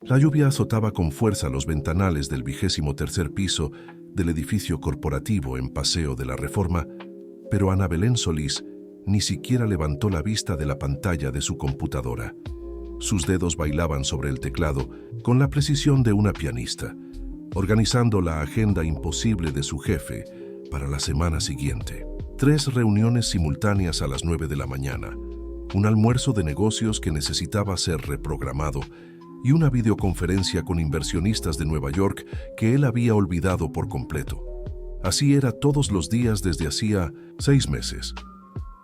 La lluvia azotaba con fuerza los ventanales del 23º piso del edificio corporativo en Paseo de la Reforma, pero Ana Belén Solís ni siquiera levantó la vista de la pantalla de su computadora. Sus dedos bailaban sobre el teclado con la precisión de una pianista, organizando la agenda imposible de su jefe para la semana siguiente. 3 reuniones simultáneas a las 9 de la mañana, un almuerzo de negocios que necesitaba ser reprogramado y una videoconferencia con inversionistas de Nueva York que él había olvidado por completo. Así era todos los días desde hacía 6 meses.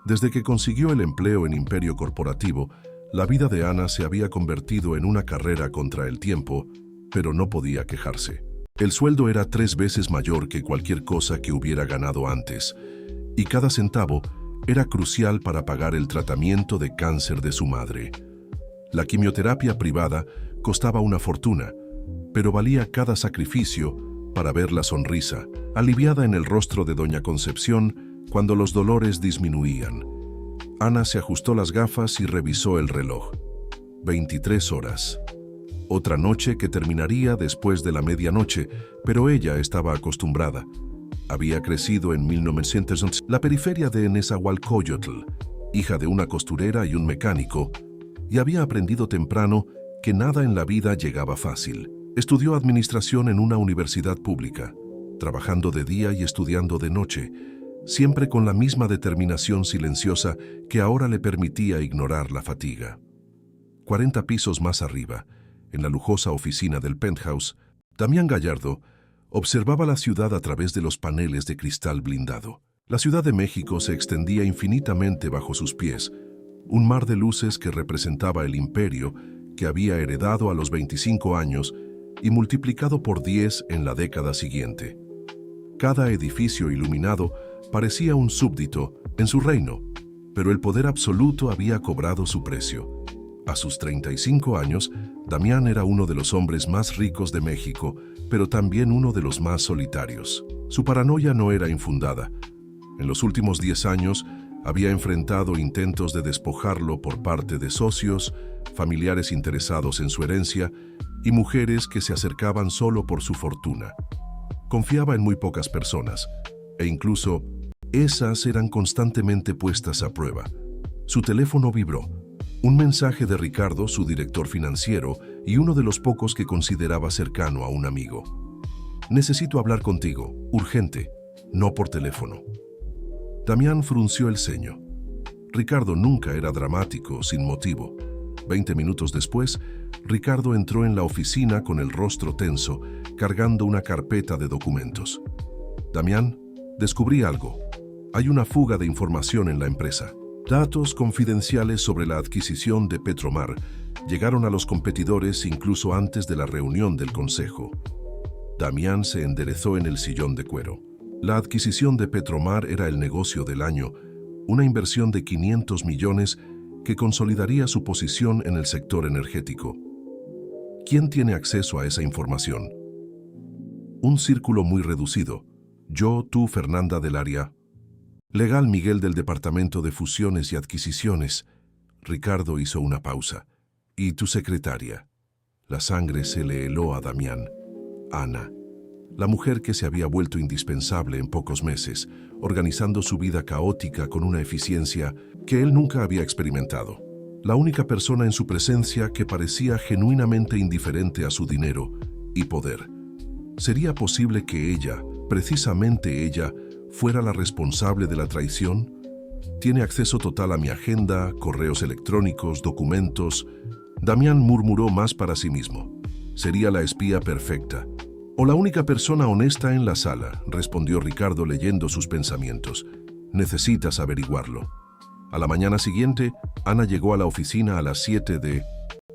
Desde que consiguió el empleo en Imperio Corporativo, la vida de Ana se había convertido en una carrera contra el tiempo, pero no podía quejarse. El sueldo era 3 veces mayor que cualquier cosa que hubiera ganado antes, y cada centavo era crucial para pagar el tratamiento de cáncer de su madre. La quimioterapia privada costaba una fortuna, pero valía cada sacrificio para ver la sonrisa aliviada en el rostro de doña Concepción cuando los dolores disminuían. Ana se ajustó las gafas y revisó el reloj. 23 horas. Otra noche que terminaría después de la medianoche, pero ella estaba acostumbrada. Había crecido en 1911 la periferia de Nezahualcóyotl, hija de una costurera y un mecánico, y había aprendido temprano que nada en la vida llegaba fácil. Estudió administración en una universidad pública, trabajando de día y estudiando de noche, siempre con la misma determinación silenciosa que ahora le permitía ignorar la fatiga. 40 pisos más arriba, en la lujosa oficina del penthouse, Damián Gallardo observaba la ciudad a través de los paneles de cristal blindado. La Ciudad de México se extendía infinitamente bajo sus pies, un mar de luces que representaba el imperio que había heredado a los 25 años y multiplicado por 10 en la década siguiente. Cada edificio iluminado parecía un súbdito en su reino, pero el poder absoluto había cobrado su precio. A sus 35 años, Damián era uno de los hombres más ricos de México, pero también uno de los más solitarios. Su paranoia no era infundada. En los últimos 10 años, había enfrentado intentos de despojarlo por parte de socios, familiares interesados en su herencia y mujeres que se acercaban solo por su fortuna. Confiaba en muy pocas personas, e incluso esas eran constantemente puestas a prueba. Su teléfono vibró. Un mensaje de Ricardo, su director financiero, y uno de los pocos que consideraba cercano a un amigo. «Necesito hablar contigo, urgente, no por teléfono». Damián frunció el ceño. Ricardo nunca era dramático, sin motivo. 20 minutos después, Ricardo entró en la oficina con el rostro tenso, cargando una carpeta de documentos. «Damián, descubrí algo. Hay una fuga de información en la empresa. Datos confidenciales sobre la adquisición de Petromar llegaron a los competidores incluso antes de la reunión del consejo». Damián se enderezó en el sillón de cuero. La adquisición de Petromar era el negocio del año, una inversión de 500 millones que consolidaría su posición en el sector energético. ¿Quién tiene acceso a esa información? Un círculo muy reducido. Yo, tú, Fernanda del área. Legal Miguel del Departamento de Fusiones y Adquisiciones. Ricardo hizo una pausa. Y tu secretaria. La sangre se le heló a Damián. Ana. La mujer que se había vuelto indispensable en pocos meses, organizando su vida caótica con una eficiencia que él nunca había experimentado. La única persona en su presencia que parecía genuinamente indiferente a su dinero y poder. ¿Sería posible que ella, precisamente ella, fuera la responsable de la traición? Tiene acceso total a mi agenda, correos electrónicos, documentos. Damián murmuró más para sí mismo. Sería la espía perfecta. «O la única persona honesta en la sala», respondió Ricardo leyendo sus pensamientos. «Necesitas averiguarlo». A la mañana siguiente, Ana llegó a la oficina a las 7 de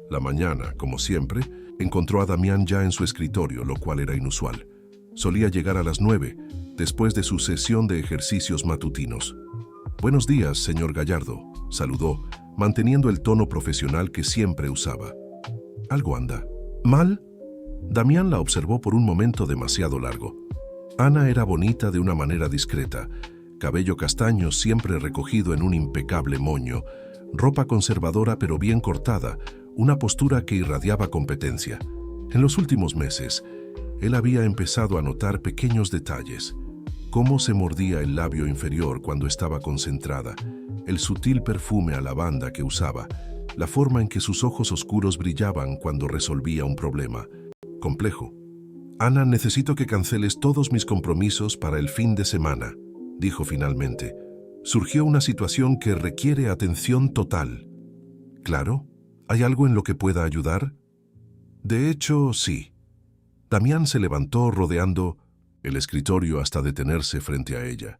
la mañana, como siempre. Encontró a Damián ya en su escritorio, lo cual era inusual. Solía llegar a las 9, después de su sesión de ejercicios matutinos. «Buenos días, señor Gallardo», saludó, manteniendo el tono profesional que siempre usaba. «¿Algo anda mal?» Damián la observó por un momento demasiado largo. Ana era bonita de una manera discreta, cabello castaño siempre recogido en un impecable moño, ropa conservadora pero bien cortada, una postura que irradiaba competencia. En los últimos meses, él había empezado a notar pequeños detalles: cómo se mordía el labio inferior cuando estaba concentrada, el sutil perfume a lavanda que usaba, la forma en que sus ojos oscuros brillaban cuando resolvía un problema complejo. «Ana, necesito que canceles todos mis compromisos para el fin de semana», dijo finalmente. «Surgió una situación que requiere atención total». «Claro, ¿hay algo en lo que pueda ayudar?» «De hecho, sí». Damián se levantó rodeando el escritorio hasta detenerse frente a ella.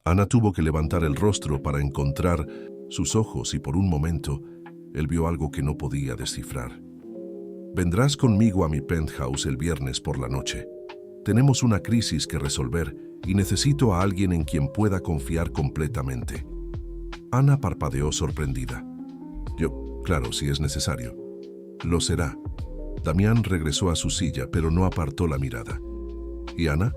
Ana tuvo que levantar el rostro para encontrar sus ojos y por un momento él vio algo que no podía descifrar. «Vendrás conmigo a mi penthouse el viernes por la noche. Tenemos una crisis que resolver y necesito a alguien en quien pueda confiar completamente». Ana parpadeó sorprendida. «Claro, si es necesario». «Lo será». Damián regresó a su silla, pero no apartó la mirada. «¿Y Ana?»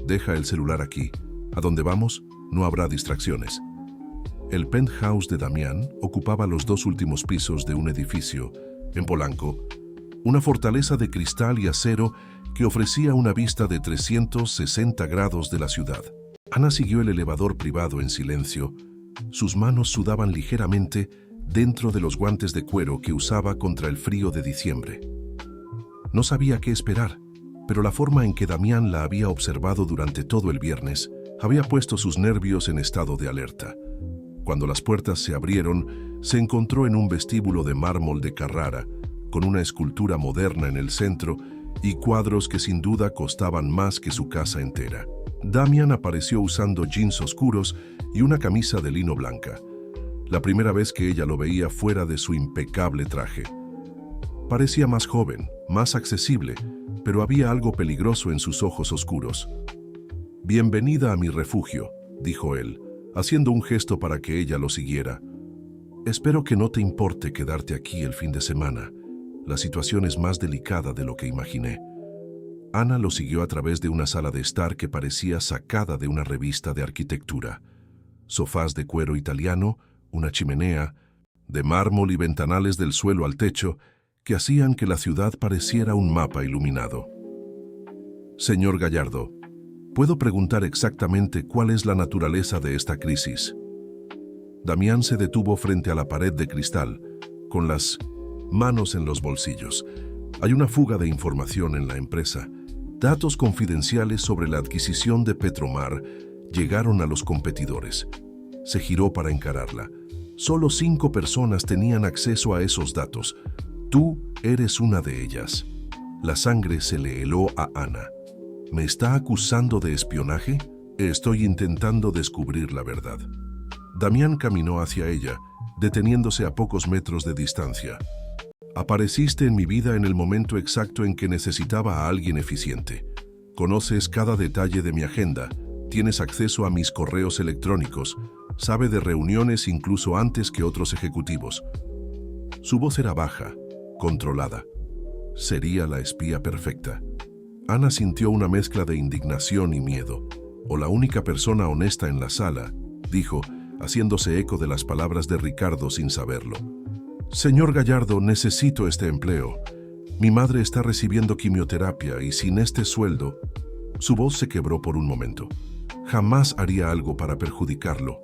«Deja el celular aquí. ¿A dónde vamos? No habrá distracciones». El penthouse de Damián ocupaba los 2 últimos pisos de un edificio en Polanco, una fortaleza de cristal y acero que ofrecía una vista de 360 grados de la ciudad. Ana siguió el elevador privado en silencio. Sus manos sudaban ligeramente dentro de los guantes de cuero que usaba contra el frío de diciembre. No sabía qué esperar, pero la forma en que Damián la había observado durante todo el viernes había puesto sus nervios en estado de alerta. Cuando las puertas se abrieron, se encontró en un vestíbulo de mármol de Carrara, con una escultura moderna en el centro y cuadros que sin duda costaban más que su casa entera. Damián apareció usando jeans oscuros y una camisa de lino blanca. La primera vez que ella lo veía fuera de su impecable traje. Parecía más joven, más accesible, pero había algo peligroso en sus ojos oscuros. «Bienvenida a mi refugio», dijo él, haciendo un gesto para que ella lo siguiera. «Espero que no te importe quedarte aquí el fin de semana. La situación es más delicada de lo que imaginé». Ana lo siguió a través de una sala de estar que parecía sacada de una revista de arquitectura. Sofás de cuero italiano, una chimenea, de mármol y ventanales del suelo al techo que hacían que la ciudad pareciera un mapa iluminado. «Señor Gallardo, ¿puedo preguntar exactamente cuál es la naturaleza de esta crisis?» Damián se detuvo frente a la pared de cristal, con las manos en los bolsillos. «Hay una fuga de información en la empresa. Datos confidenciales sobre la adquisición de Petromar llegaron a los competidores». Se giró para encararla. «Solo 5 personas tenían acceso a esos datos. Tú eres una de ellas». La sangre se le heló a Ana. «¿Me está acusando de espionaje? Estoy intentando descubrir la verdad». Damián caminó hacia ella, deteniéndose a pocos metros de distancia. «Apareciste en mi vida en el momento exacto en que necesitaba a alguien eficiente. Conoces cada detalle de mi agenda, tienes acceso a mis correos electrónicos, sabe de reuniones incluso antes que otros ejecutivos». Su voz era baja, controlada. Sería la espía perfecta. Ana sintió una mezcla de indignación y miedo. «O la única persona honesta en la sala», dijo, haciéndose eco de las palabras de Ricardo sin saberlo. «Señor Gallardo, necesito este empleo. Mi madre está recibiendo quimioterapia y sin este sueldo». Su voz se quebró por un momento. «Jamás haría algo para perjudicarlo».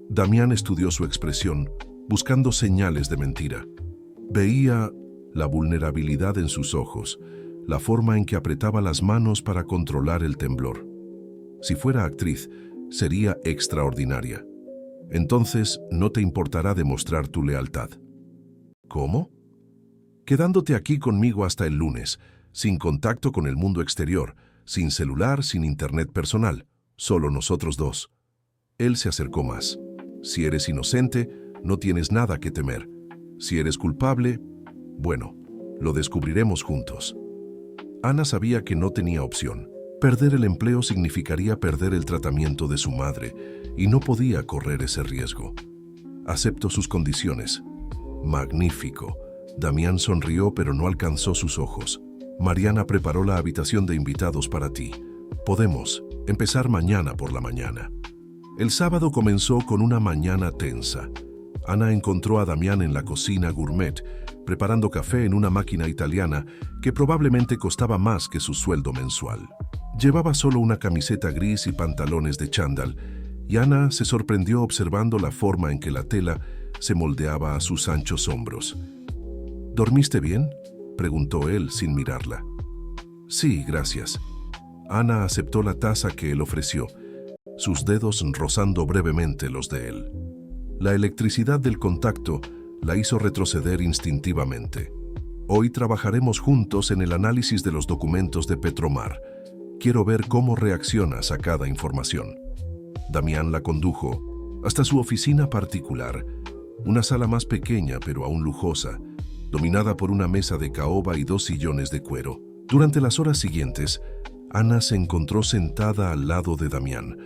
Damián estudió su expresión, buscando señales de mentira. Veía la vulnerabilidad en sus ojos, la forma en que apretaba las manos para controlar el temblor. Si fuera actriz, sería extraordinaria. «Entonces, no te importará demostrar tu lealtad». «¿Cómo?» «Quedándote aquí conmigo hasta el lunes, sin contacto con el mundo exterior, sin celular, sin internet personal, solo nosotros 2. Él se acercó más. «Si eres inocente, no tienes nada que temer. Si eres culpable, bueno, lo descubriremos juntos». Ana sabía que no tenía opción. Perder el empleo significaría perder el tratamiento de su madre, y no podía correr ese riesgo. «Acepto sus condiciones». «Magnífico». Damián sonrió, pero no alcanzó sus ojos. «Mariana preparó la habitación de invitados para ti. Podemos empezar mañana por la mañana». El sábado comenzó con una mañana tensa. Ana encontró a Damián en la cocina gourmet, preparando café en una máquina italiana que probablemente costaba más que su sueldo mensual. Llevaba solo una camiseta gris y pantalones de chándal, y Ana se sorprendió observando la forma en que la tela se moldeaba a sus anchos hombros. ¿Dormiste bien?, preguntó él sin mirarla. Sí, gracias. Ana aceptó la taza que él ofreció, sus dedos rozando brevemente los de él. La electricidad del contacto la hizo retroceder instintivamente. Hoy trabajaremos juntos en el análisis de los documentos de Petromar. Quiero ver cómo reaccionas a cada información. Damián la condujo hasta su oficina particular, una sala más pequeña pero aún lujosa, dominada por una mesa de caoba y 2 sillones de cuero. Durante las horas siguientes, Ana se encontró sentada al lado de Damián,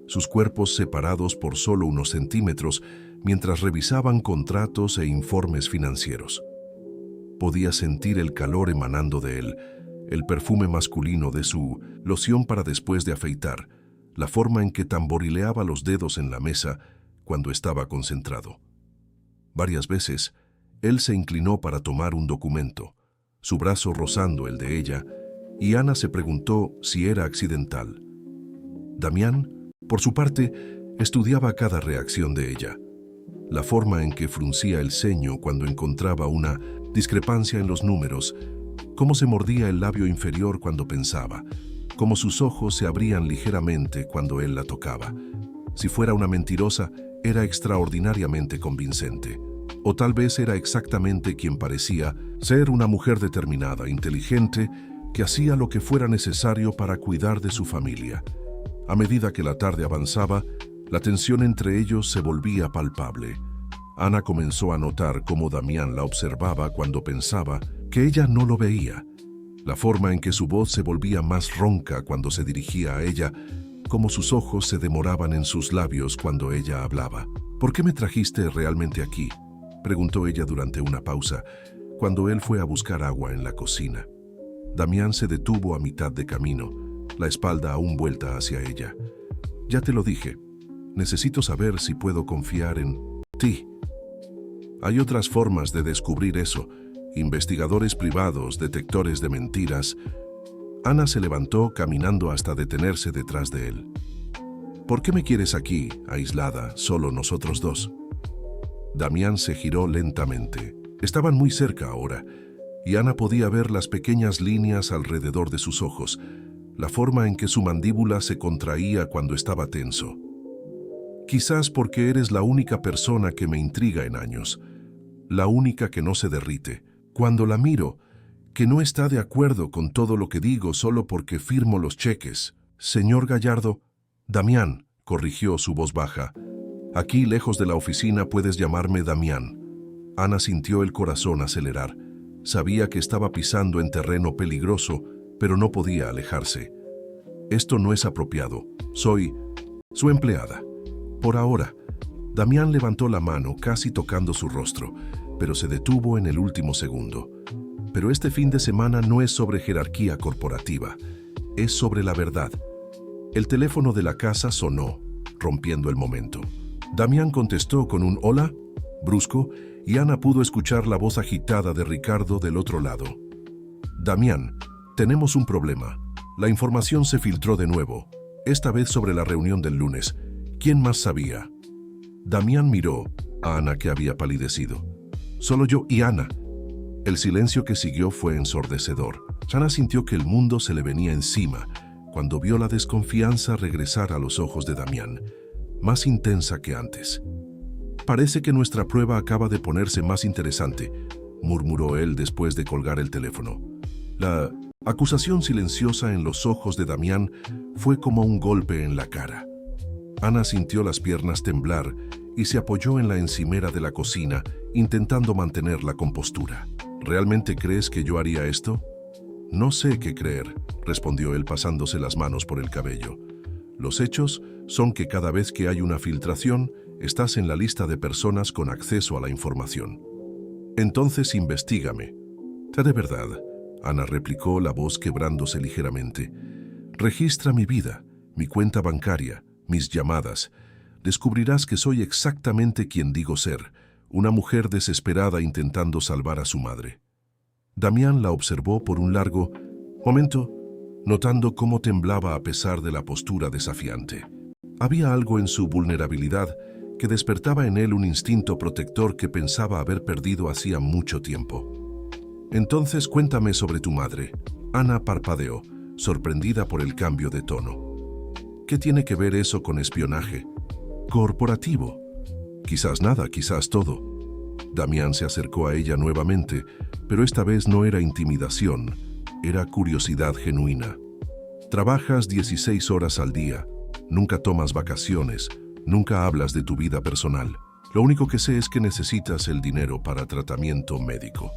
sus cuerpos separados por solo unos centímetros mientras revisaban contratos e informes financieros. Podía sentir el calor emanando de él, el perfume masculino de su loción para después de afeitar, la forma en que tamborileaba los dedos en la mesa cuando estaba concentrado. Varias veces, él se inclinó para tomar un documento, su brazo rozando el de ella, y Ana se preguntó si era accidental. Damián, por su parte, estudiaba cada reacción de ella. La forma en que fruncía el ceño cuando encontraba una discrepancia en los números, cómo se mordía el labio inferior cuando pensaba, cómo sus ojos se abrían ligeramente cuando él la tocaba. Si fuera una mentirosa, era extraordinariamente convincente. O tal vez era exactamente quien parecía ser una mujer determinada, inteligente, que hacía lo que fuera necesario para cuidar de su familia. A medida que la tarde avanzaba, la tensión entre ellos se volvía palpable. Ana comenzó a notar cómo Damián la observaba cuando pensaba que ella no lo veía. La forma en que su voz se volvía más ronca cuando se dirigía a ella, cómo sus ojos se demoraban en sus labios cuando ella hablaba. ¿Por qué me trajiste realmente aquí?, preguntó ella durante una pausa, cuando él fue a buscar agua en la cocina. Damián se detuvo a mitad de camino, la espalda aún vuelta hacia ella. Ya te lo dije, necesito saber si puedo confiar en ti. Hay otras formas de descubrir eso, investigadores privados, detectores de mentiras. Ana se levantó caminando hasta detenerse detrás de él. ¿Por qué me quieres aquí, aislada, solo nosotros dos? Damián se giró lentamente. Estaban muy cerca ahora, y Ana podía ver las pequeñas líneas alrededor de sus ojos, la forma en que su mandíbula se contraía cuando estaba tenso. Quizás porque eres la única persona que me intriga en años, la única que no se derrite. Cuando la miro, que no está de acuerdo con todo lo que digo solo porque firmo los cheques. Señor Gallardo, Damián, corrigió su voz baja. Aquí, lejos de la oficina, puedes llamarme Damián. Ana sintió el corazón acelerar. Sabía que estaba pisando en terreno peligroso, pero no podía alejarse. Esto no es apropiado. Soy su empleada. Por ahora. Damián levantó la mano, casi tocando su rostro, pero se detuvo en el último segundo. Pero este fin de semana no es sobre jerarquía corporativa, es sobre la verdad. El teléfono de la casa sonó, rompiendo el momento. Damián contestó con un hola, brusco, y Ana pudo escuchar la voz agitada de Ricardo del otro lado. Damián, tenemos un problema. La información se filtró de nuevo, esta vez sobre la reunión del lunes. ¿Quién más sabía? Damián miró a Ana, que había palidecido. Solo yo y Ana. El silencio que siguió fue ensordecedor. Ana sintió que el mundo se le venía encima cuando vio la desconfianza regresar a los ojos de Damián, más intensa que antes. Parece que nuestra prueba acaba de ponerse más interesante, murmuró él después de colgar el teléfono. La acusación silenciosa en los ojos de Damián fue como un golpe en la cara. Ana sintió las piernas temblar y se apoyó en la encimera de la cocina, intentando mantener la compostura. ¿Realmente crees que yo haría esto? No sé qué creer, respondió él pasándose las manos por el cabello. Los hechos son que cada vez que hay una filtración, estás en la lista de personas con acceso a la información. Entonces investígame. De verdad, Ana replicó, la voz quebrándose ligeramente. Registra mi vida, mi cuenta bancaria, mis llamadas. Descubrirás que soy exactamente quien digo ser, una mujer desesperada intentando salvar a su madre. Damián la observó por un largo momento, notando cómo temblaba a pesar de la postura desafiante. Había algo en su vulnerabilidad que despertaba en él un instinto protector que pensaba haber perdido hacía mucho tiempo. «Entonces cuéntame sobre tu madre». Ana parpadeó, sorprendida por el cambio de tono. «¿Qué tiene que ver eso con espionaje corporativo?» «Quizás nada, quizás todo». Damián se acercó a ella nuevamente, pero esta vez no era intimidación, era curiosidad genuina. «Trabajas 16 horas al día, nunca tomas vacaciones, nunca hablas de tu vida personal. Lo único que sé es que necesitas el dinero para tratamiento médico».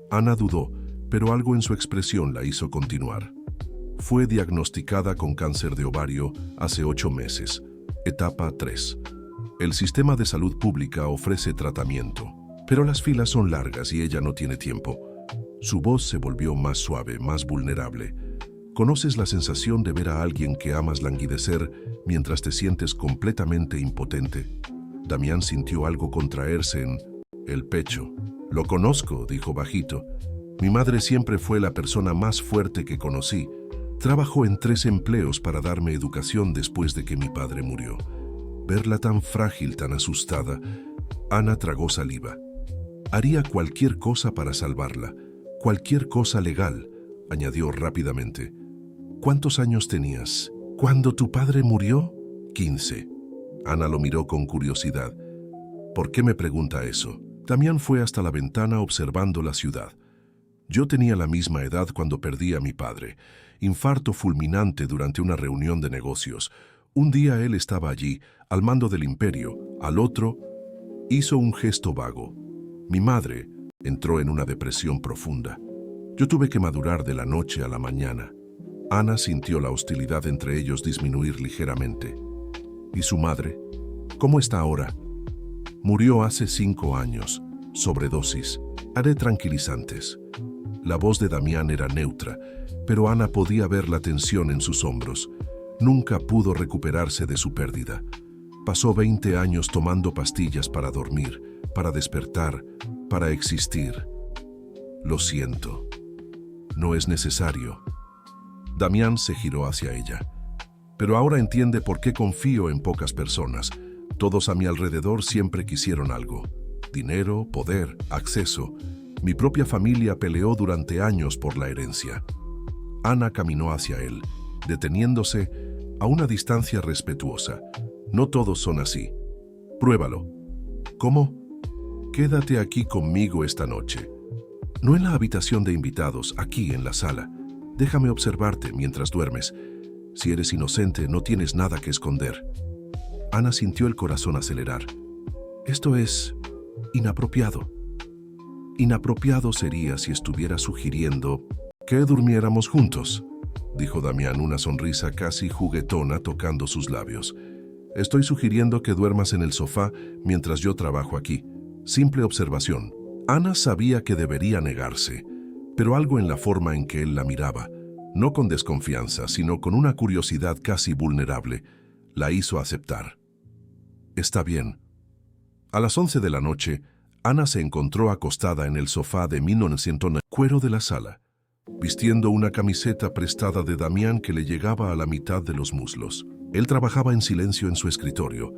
Ana dudó, pero algo en su expresión la hizo continuar. «Fue diagnosticada con cáncer de ovario hace 8 meses, etapa 3. El sistema de salud pública ofrece tratamiento, pero las filas son largas y ella no tiene tiempo». Su voz se volvió más suave, más vulnerable. ¿Conoces la sensación de ver a alguien que amas languidecer mientras te sientes completamente impotente? Damián sintió algo contraerse en el pecho. «Lo conozco», dijo bajito. «Mi madre siempre fue la persona más fuerte que conocí. Trabajó en 3 empleos para darme educación después de que mi padre murió». Verla tan frágil, tan asustada, Ana tragó saliva. «Haría cualquier cosa para salvarla, cualquier cosa legal», añadió rápidamente. «¿Cuántos años tenías cuando tu padre murió?» 15. Ana lo miró con curiosidad. «¿Por qué me pregunta eso?» Damián fue hasta la ventana observando la ciudad. «Yo tenía la misma edad cuando perdí a mi padre. Infarto fulminante durante una reunión de negocios. Un día él estaba allí, al mando del imperio. Al otro, hizo un gesto vago. Mi madre entró en una depresión profunda. Yo tuve que madurar de la noche a la mañana». Ana sintió la hostilidad entre ellos disminuir ligeramente. «¿Y su madre? ¿Cómo está ahora?» «Murió hace 5 años, sobredosis. Haré tranquilizantes». La voz de Damián era neutra, pero Ana podía ver la tensión en sus hombros. Nunca pudo recuperarse de su pérdida. Pasó 20 años tomando pastillas para dormir, para despertar, para existir. «Lo siento. No es necesario». Damián se giró hacia ella. «Pero ahora entiende por qué confío en pocas personas. Todos a mi alrededor siempre quisieron algo. Dinero, poder, acceso. Mi propia familia peleó durante años por la herencia». Ana caminó hacia él, deteniéndose a una distancia respetuosa. «No todos son así. Pruébalo». «¿Cómo?» «Quédate aquí conmigo esta noche. No en la habitación de invitados, aquí en la sala. Déjame observarte mientras duermes. Si eres inocente, no tienes nada que esconder». Ana sintió el corazón acelerar. «Esto es inapropiado». «Inapropiado sería si estuviera sugiriendo que durmiéramos juntos», dijo Damián, una sonrisa casi juguetona tocando sus labios. «Estoy sugiriendo que duermas en el sofá mientras yo trabajo aquí. Simple observación». Ana sabía que debería negarse, pero algo en la forma en que él la miraba, no con desconfianza, sino con una curiosidad casi vulnerable, la hizo aceptar. «Está bien». A las 11 de la noche, Ana se encontró acostada en el sofá de 1900 cuero de la sala, vistiendo una camiseta prestada de Damián que le llegaba a la mitad de los muslos. Él trabajaba en silencio en su escritorio,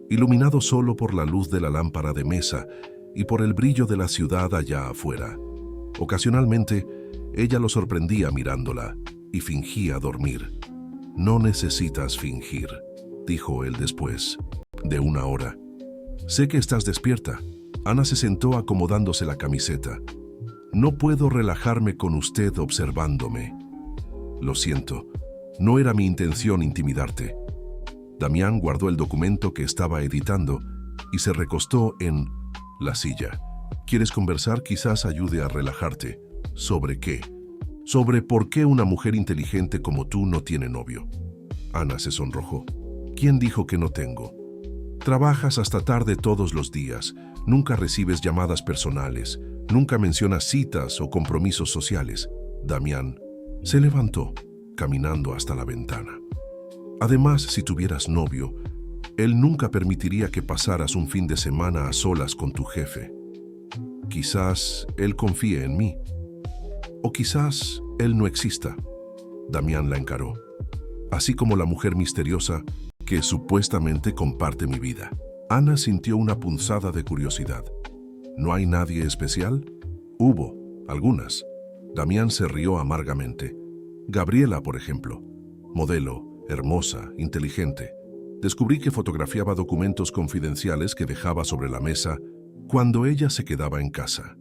iluminado solo por la luz de la lámpara de mesa y por el brillo de la ciudad allá afuera. Ocasionalmente, ella lo sorprendía mirándola y fingía dormir. «No necesitas fingir», dijo él después de una hora. «Sé que estás despierta». Ana se sentó acomodándose la camiseta. «No puedo relajarme con usted observándome». «Lo siento, no era mi intención intimidarte». Damián guardó el documento que estaba editando y se recostó en la silla. «¿Quieres conversar? Quizás ayude a relajarte». «¿Sobre qué?» «Sobre por qué una mujer inteligente como tú no tiene novio». Ana se sonrojó. «¿Quién dijo que no tengo?» «Trabajas hasta tarde todos los días, nunca recibes llamadas personales, nunca mencionas citas o compromisos sociales». Damián se levantó, caminando hasta la ventana. «Además, si tuvieras novio, Él nunca permitiría que pasaras un fin de semana a solas con tu jefe. Quizás él confíe en mí. O quizás él no exista. Damián la encaró. Así como la mujer misteriosa que supuestamente comparte mi vida. Ana sintió una punzada de curiosidad. ¿No hay nadie especial? Hubo, algunas. Damián se rió amargamente. Gabriela, por ejemplo. Modelo, hermosa, inteligente. Descubrí que fotografiaba documentos confidenciales que dejaba sobre la mesa cuando ella se quedaba en casa.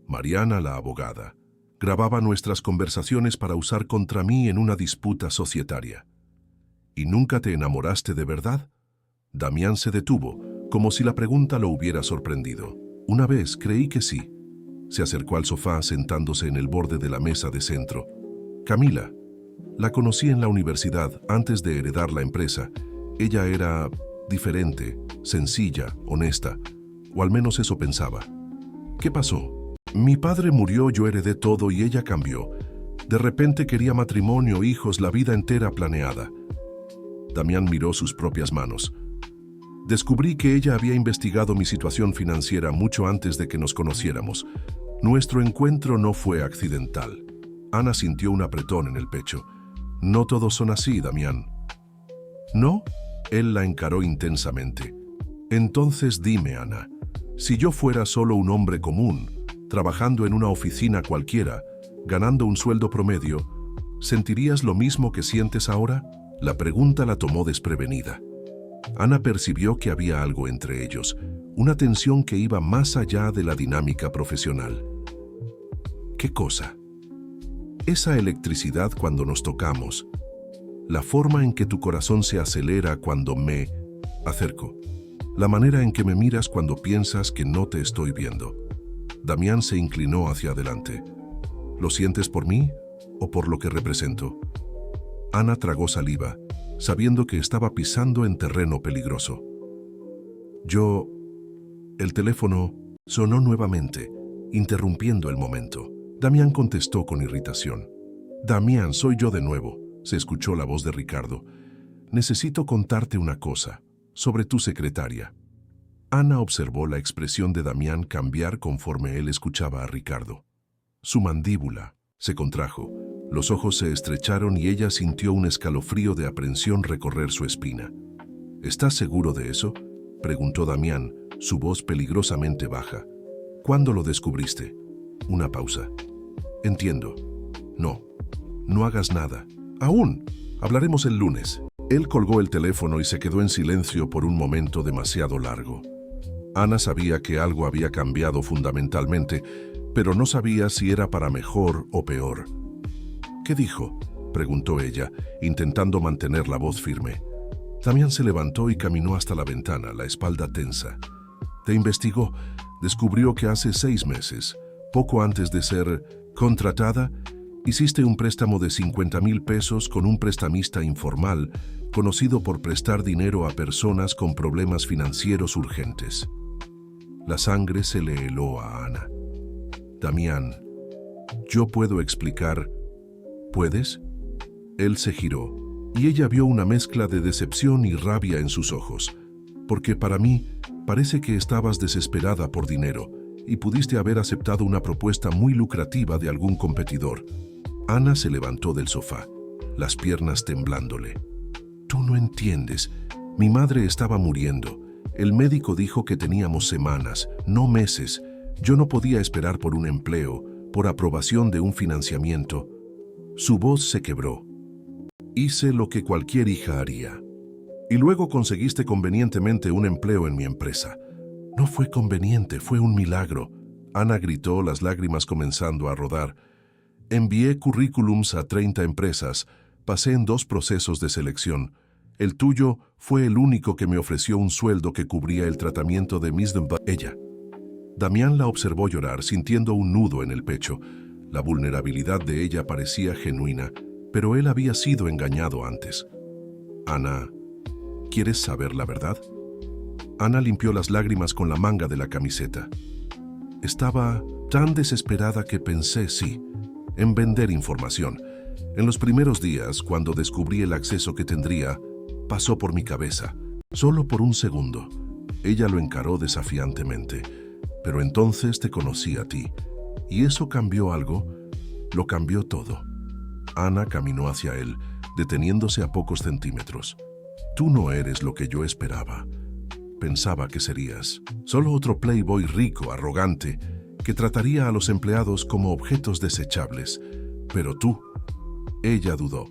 Mariana, la abogada, grababa nuestras conversaciones para usar contra mí en una disputa societaria. ¿Y nunca te enamoraste de verdad? Damián se detuvo, como si la pregunta lo hubiera sorprendido. Una vez creí que sí. Se acercó al sofá sentándose en el borde de la mesa de centro. Camila. La conocí en la universidad antes de heredar la empresa. Ella era diferente, sencilla, honesta, o al menos eso pensaba. ¿Qué pasó? Mi padre murió, yo heredé todo y ella cambió. De repente quería matrimonio, hijos, la vida entera planeada. Damián miró sus propias manos. Descubrí que ella había investigado mi situación financiera mucho antes de que nos conociéramos. Nuestro encuentro no fue accidental. Ana sintió un apretón en el pecho. No todos son así, Damián. ¿No? Él la encaró intensamente. Entonces dime, Ana, si yo fuera solo un hombre común, trabajando en una oficina cualquiera, ganando un sueldo promedio, ¿sentirías lo mismo que sientes ahora? La pregunta la tomó desprevenida. Ana percibió que había algo entre ellos, una tensión que iba más allá de la dinámica profesional. ¿Qué cosa? Esa electricidad cuando nos tocamos, la forma en que tu corazón se acelera cuando me acerco, la manera en que me miras cuando piensas que no te estoy viendo. Damián se inclinó hacia adelante. ¿Lo sientes por mí o por lo que represento? Ana tragó saliva, sabiendo que estaba pisando en terreno peligroso. El teléfono sonó nuevamente, interrumpiendo el momento. Damián contestó con irritación. Damián, soy yo de nuevo, se escuchó la voz de Ricardo. Necesito contarte una cosa, sobre tu secretaria. Ana observó la expresión de Damián cambiar conforme él escuchaba a Ricardo. Su mandíbula se contrajo, los ojos se estrecharon y ella sintió un escalofrío de aprensión recorrer su espina. ¿Estás seguro de eso?, preguntó Damián, su voz peligrosamente baja. ¿Cuándo lo descubriste? Una pausa. Entiendo. No hagas nada. Aún. Hablaremos el lunes. Él colgó el teléfono y se quedó en silencio por un momento demasiado largo. Ana sabía que algo había cambiado fundamentalmente, pero no sabía si era para mejor o peor. ¿Qué dijo?, preguntó ella, intentando mantener la voz firme. Damián se levantó y caminó hasta la ventana, la espalda tensa. Te investigó. Descubrió que hace 6 meses, poco antes de ser contratada, hiciste un préstamo de 50,000 pesos con un prestamista informal, conocido por prestar dinero a personas con problemas financieros urgentes. La sangre se le heló a Ana. Damián, yo puedo explicar. ¿Puedes? Él se giró, y ella vio una mezcla de decepción y rabia en sus ojos, porque para mí parece que estabas desesperada por dinero y pudiste haber aceptado una propuesta muy lucrativa de algún competidor. Ana se levantó del sofá, las piernas temblándole. Tú no entiendes. Mi madre estaba muriendo. El médico dijo que teníamos semanas, no meses. Yo no podía esperar por un empleo, por aprobación de un financiamiento. Su voz se quebró. Hice lo que cualquier hija haría. Y luego conseguiste convenientemente un empleo en mi empresa. No fue conveniente, fue un milagro. Ana gritó, las lágrimas comenzando a rodar. Envié currículums a 30 empresas, pasé en 2 procesos de selección. El tuyo fue el único que me ofreció un sueldo que cubría el tratamiento de ella. Damián la observó llorar, sintiendo un nudo en el pecho. La vulnerabilidad de ella parecía genuina, pero él había sido engañado antes. Ana, ¿quieres saber la verdad? Ana limpió las lágrimas con la manga de la camiseta. Estaba tan desesperada que pensé, sí, en vender información. En los primeros días, cuando descubrí el acceso que tendría, pasó por mi cabeza. Solo por un segundo. Ella lo encaró desafiantemente. Pero entonces te conocí a ti. ¿Y eso cambió algo? Lo cambió todo. Ana caminó hacia él, deteniéndose a pocos centímetros. Tú no eres lo que yo esperaba. Pensaba que serías solo otro playboy rico, arrogante, que trataría a los empleados como objetos desechables. Pero tú, ella dudó.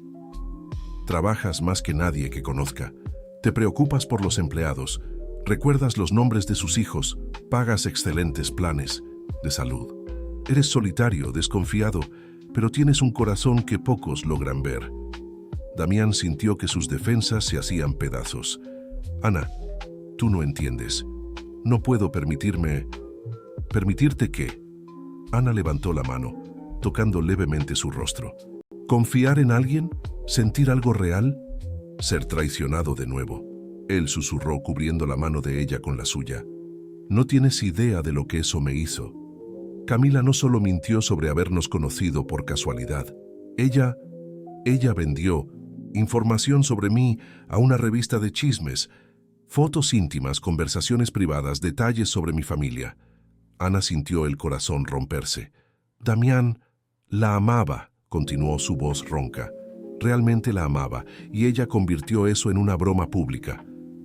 Trabajas más que nadie que conozca. Te preocupas por los empleados, recuerdas los nombres de sus hijos, pagas excelentes planes de salud. Eres solitario, desconfiado, pero tienes un corazón que pocos logran ver. Damián sintió que sus defensas se hacían pedazos. Ana, tú no entiendes. No puedo permitirte que... Ana levantó la mano, tocando levemente su rostro. ¿Confiar en alguien? ¿Sentir algo real? Ser traicionado de nuevo. Él susurró cubriendo la mano de ella con la suya. No tienes idea de lo que eso me hizo. Camila no solo mintió sobre habernos conocido por casualidad. Ella vendió información sobre mí a una revista de chismes, fotos íntimas, conversaciones privadas, detalles sobre mi familia. Ana sintió el corazón romperse. Damián la amaba, continuó su voz ronca. Realmente la amaba, y ella convirtió eso en una broma pública.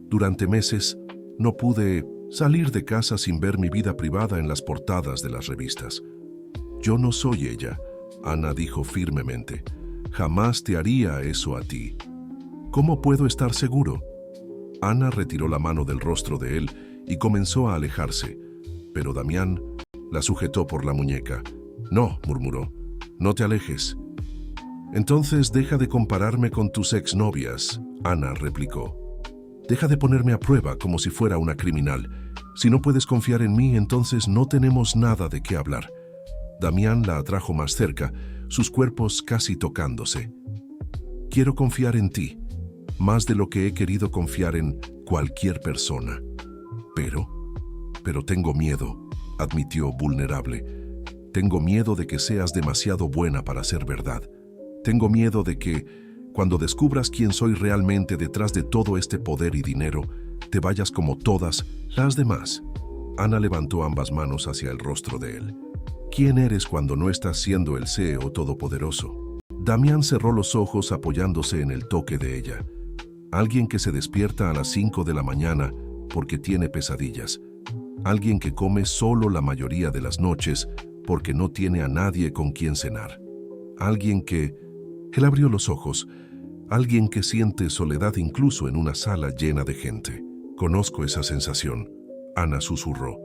Durante meses no pude salir de casa sin ver mi vida privada en las portadas de las revistas. Yo no soy ella, Ana dijo firmemente. Jamás te haría eso a ti. ¿Cómo puedo estar seguro? Ana retiró la mano del rostro de él y comenzó a alejarse, pero Damián la sujetó por la muñeca. No, murmuró, no te alejes. Entonces deja de compararme con tus exnovias, Ana replicó. Deja de ponerme a prueba como si fuera una criminal. Si no puedes confiar en mí, entonces no tenemos nada de qué hablar. Damián la atrajo más cerca, sus cuerpos casi tocándose. Quiero confiar en ti, más de lo que he querido confiar en cualquier persona. Pero tengo miedo, admitió vulnerable. Tengo miedo de que seas demasiado buena para ser verdad. Tengo miedo de que, cuando descubras quién soy realmente detrás de todo este poder y dinero, te vayas como todas las demás. Ana levantó ambas manos hacia el rostro de él. ¿Quién eres cuando no estás siendo el CEO todopoderoso? Damián cerró los ojos apoyándose en el toque de ella. Alguien que se despierta a las 5 de la mañana porque tiene pesadillas. Alguien que come solo la mayoría de las noches porque no tiene a nadie con quien cenar. Alguien que... Él abrió los ojos. Alguien que siente soledad incluso en una sala llena de gente. Conozco esa sensación, Ana susurró.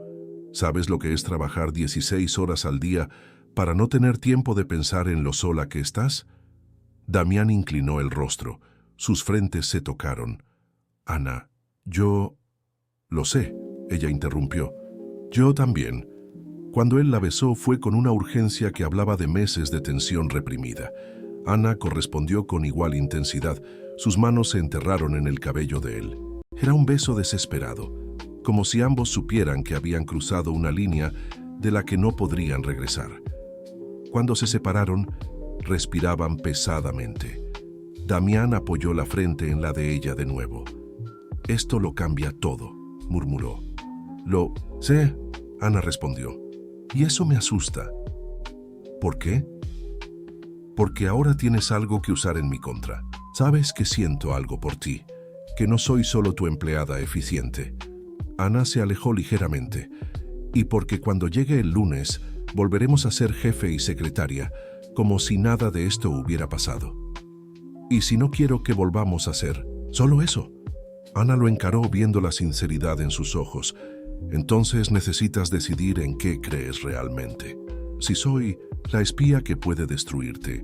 ¿Sabes lo que es trabajar 16 horas al día para no tener tiempo de pensar en lo sola que estás? Damián inclinó el rostro. Sus frentes se tocaron. Ana, yo... Lo sé, ella interrumpió. Yo también. Cuando él la besó fue con una urgencia que hablaba de meses de tensión reprimida. Ana correspondió con igual intensidad. Sus manos se enterraron en el cabello de él. Era un beso desesperado, como si ambos supieran que habían cruzado una línea de la que no podrían regresar. Cuando se separaron, respiraban pesadamente. Damián apoyó la frente en la de ella de nuevo. Esto lo cambia todo, murmuró. Lo sé, Ana respondió. Y eso me asusta. ¿Por qué? Porque ahora tienes algo que usar en mi contra. Sabes que siento algo por ti, que no soy solo tu empleada eficiente. Ana se alejó ligeramente. Y porque cuando llegue el lunes, volveremos a ser jefe y secretaria, como si nada de esto hubiera pasado. Y si no quiero que volvamos a ser, solo eso. Ana lo encaró viendo la sinceridad en sus ojos. Entonces necesitas decidir en qué crees realmente. Si soy la espía que puede destruirte,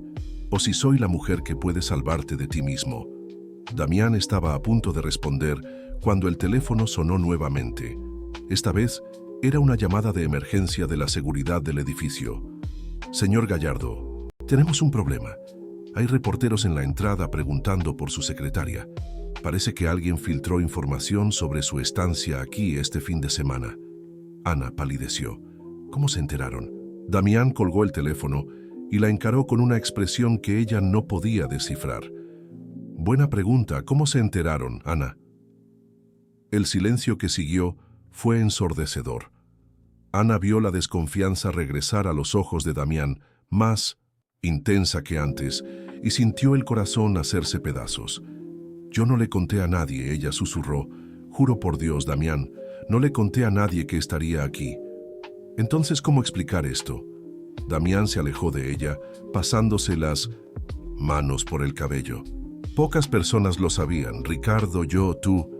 o si soy la mujer que puede salvarte de ti mismo. Damián estaba a punto de responder cuando el teléfono sonó nuevamente. Esta vez era una llamada de emergencia de la seguridad del edificio. Señor Gallardo, tenemos un problema. Hay reporteros en la entrada preguntando por su secretaria. Parece que alguien filtró información sobre su estancia aquí este fin de semana. Ana palideció. ¿Cómo se enteraron? Damián colgó el teléfono y la encaró con una expresión que ella no podía descifrar. Buena pregunta, ¿cómo se enteraron, Ana? El silencio que siguió fue ensordecedor. Ana vio la desconfianza regresar a los ojos de Damián, más intensa que antes, y sintió el corazón hacerse pedazos. «Yo no le conté a nadie», ella susurró. «Juro por Dios, Damián, no le conté a nadie que estaría aquí». «Entonces, ¿cómo explicar esto?». Damián se alejó de ella, pasándose las manos por el cabello. «Pocas personas lo sabían, Ricardo, yo, tú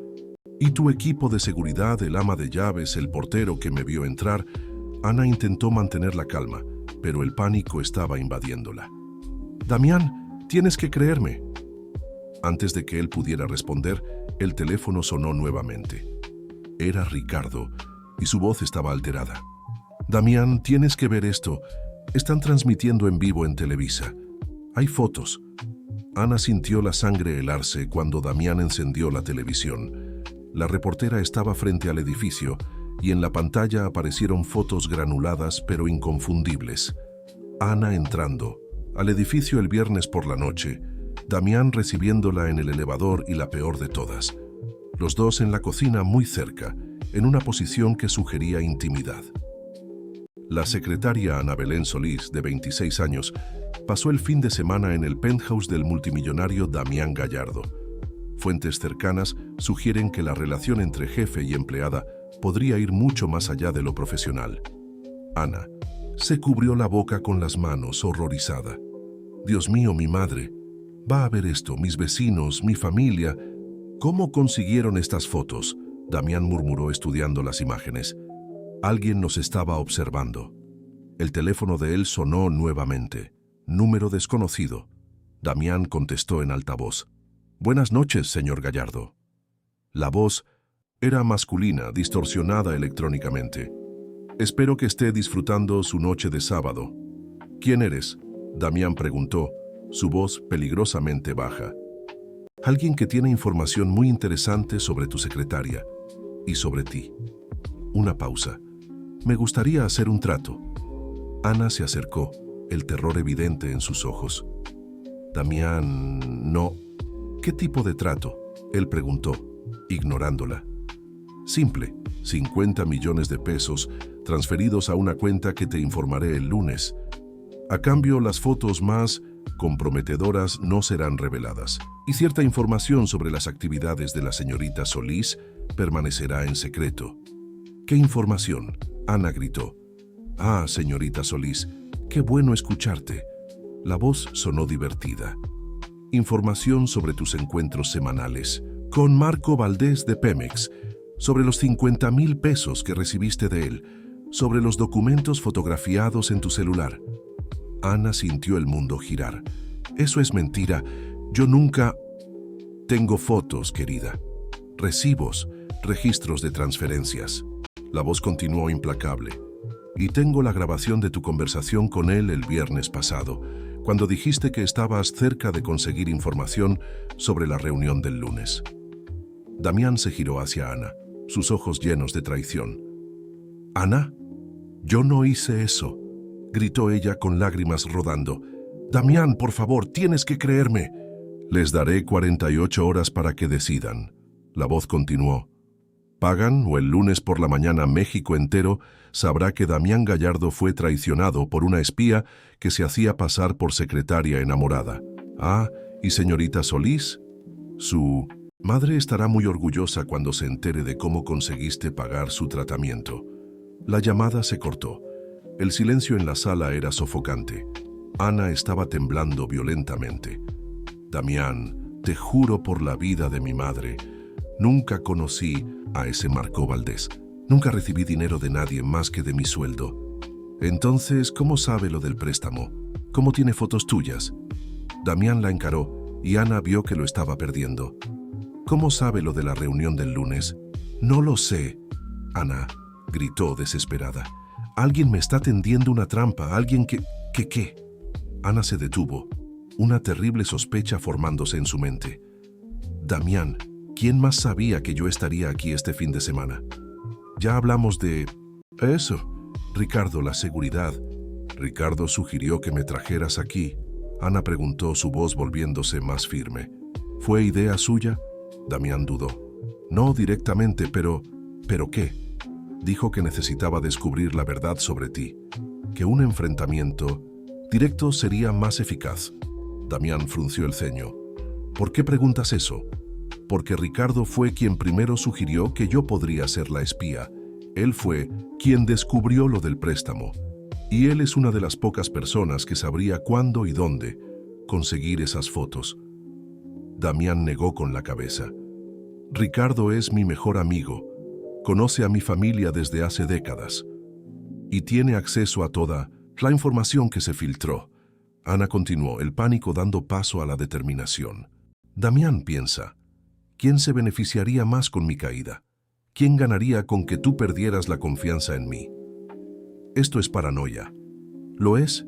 y tu equipo de seguridad, el ama de llaves, el portero que me vio entrar». Ana intentó mantener la calma, pero el pánico estaba invadiéndola. «Damián, tienes que creerme». Antes de que él pudiera responder, el teléfono sonó nuevamente. Era Ricardo, y su voz estaba alterada. «Damián, tienes que ver esto. Están transmitiendo en vivo en Televisa. Hay fotos». Ana sintió la sangre helarse cuando Damián encendió la televisión. La reportera estaba frente al edificio y en la pantalla aparecieron fotos granuladas pero inconfundibles. Ana entrando al edificio el viernes por la noche, Damián recibiéndola en el elevador y la peor de todas. Los dos en la cocina muy cerca, en una posición que sugería intimidad. La secretaria Ana Belén Solís, de 26 años, pasó el fin de semana en el penthouse del multimillonario Damián Gallardo. Fuentes cercanas sugieren que la relación entre jefe y empleada podría ir mucho más allá de lo profesional. Ana se cubrió la boca con las manos, horrorizada. «Dios mío, mi madre. Va a ver esto, mis vecinos, mi familia. ¿Cómo consiguieron estas fotos?». Damián murmuró estudiando las imágenes. Alguien nos estaba observando. El teléfono de él sonó nuevamente. Número desconocido. Damián contestó en altavoz. «Buenas noches, señor Gallardo». La voz era masculina, distorsionada electrónicamente. «Espero que esté disfrutando su noche de sábado». «¿Quién eres?», Damián preguntó, su voz peligrosamente baja. «Alguien que tiene información muy interesante sobre tu secretaria y sobre ti». Una pausa. «Me gustaría hacer un trato». Ana se acercó, el terror evidente en sus ojos. «Damián, no». «¿Qué tipo de trato?», él preguntó, ignorándola. «Simple, 50 millones de pesos transferidos a una cuenta que te informaré el lunes. A cambio, las fotos más comprometedoras no serán reveladas, y cierta información sobre las actividades de la señorita Solís permanecerá en secreto». «¿Qué información?», Ana gritó. «Ah, señorita Solís, qué bueno escucharte». La voz sonó divertida. «Información sobre tus encuentros semanales con Marco Valdés de Pemex, sobre los 50,000 pesos que recibiste de él, sobre los documentos fotografiados en tu celular». Ana sintió el mundo girar. «Eso es mentira. Yo nunca...». «Tengo fotos, querida. Recibos, registros de transferencias». La voz continuó implacable. «Y tengo la grabación de tu conversación con él el viernes pasado, cuando dijiste que estabas cerca de conseguir información sobre la reunión del lunes». Damián se giró hacia Ana, sus ojos llenos de traición. «¿Ana? Yo no hice eso», gritó ella con lágrimas rodando. «Damián, por favor, tienes que creerme». «Les daré 48 horas para que decidan». La voz continuó. «Pagan o el lunes por la mañana México entero sabrá que Damián Gallardo fue traicionado por una espía que se hacía pasar por secretaria enamorada. Ah, ¿y señorita Solís? Su madre estará muy orgullosa cuando se entere de cómo conseguiste pagar su tratamiento». La llamada se cortó. El silencio en la sala era sofocante. Ana estaba temblando violentamente. «Damián, te juro por la vida de mi madre, nunca conocí a ese Marco Valdés. Nunca recibí dinero de nadie más que de mi sueldo». «Entonces, ¿cómo sabe lo del préstamo? ¿Cómo tiene fotos tuyas?». Damián la encaró y Ana vio que lo estaba perdiendo. «¿Cómo sabe lo de la reunión del lunes?». «No lo sé». Ana gritó desesperada. «Alguien me está tendiendo una trampa, alguien que... ¿Qué?». Ana se detuvo, una terrible sospecha formándose en su mente. «Damián, ¿quién más sabía que yo estaría aquí este fin de semana?». «Ya hablamos de... eso. Ricardo, la seguridad». «Ricardo sugirió que me trajeras aquí». Ana preguntó, su voz volviéndose más firme. «¿Fue idea suya?». Damián dudó. No directamente, pero... ¿Pero qué? Dijo que necesitaba descubrir la verdad sobre ti, que un enfrentamiento directo sería más eficaz. Damián frunció el ceño. ¿Por qué preguntas eso? Porque Ricardo fue quien primero sugirió que yo podría ser la espía. Él fue quien descubrió lo del préstamo. Y él es una de las pocas personas que sabría cuándo y dónde conseguir esas fotos. Damián negó con la cabeza. Ricardo es mi mejor amigo. Conoce a mi familia desde hace décadas. Y tiene acceso a toda la información que se filtró. Ana continuó, el pánico dando paso a la determinación. Damián piensa, ¿quién se beneficiaría más con mi caída? ¿Quién ganaría con que tú perdieras la confianza en mí? Esto es paranoia. ¿Lo es?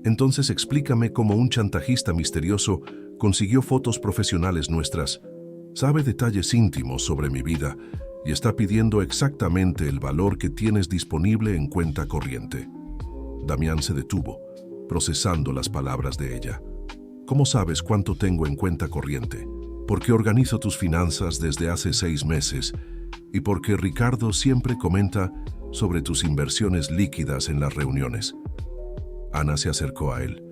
Entonces explícame cómo un chantajista misterioso consiguió fotos profesionales nuestras, sabe detalles íntimos sobre mi vida y está pidiendo exactamente el valor que tienes disponible en cuenta corriente. Damián se detuvo, procesando las palabras de ella. ¿Cómo sabes cuánto tengo en cuenta corriente? Porque organizo tus finanzas desde hace 6 meses y porque Ricardo siempre comenta sobre tus inversiones líquidas en las reuniones. Ana se acercó a él.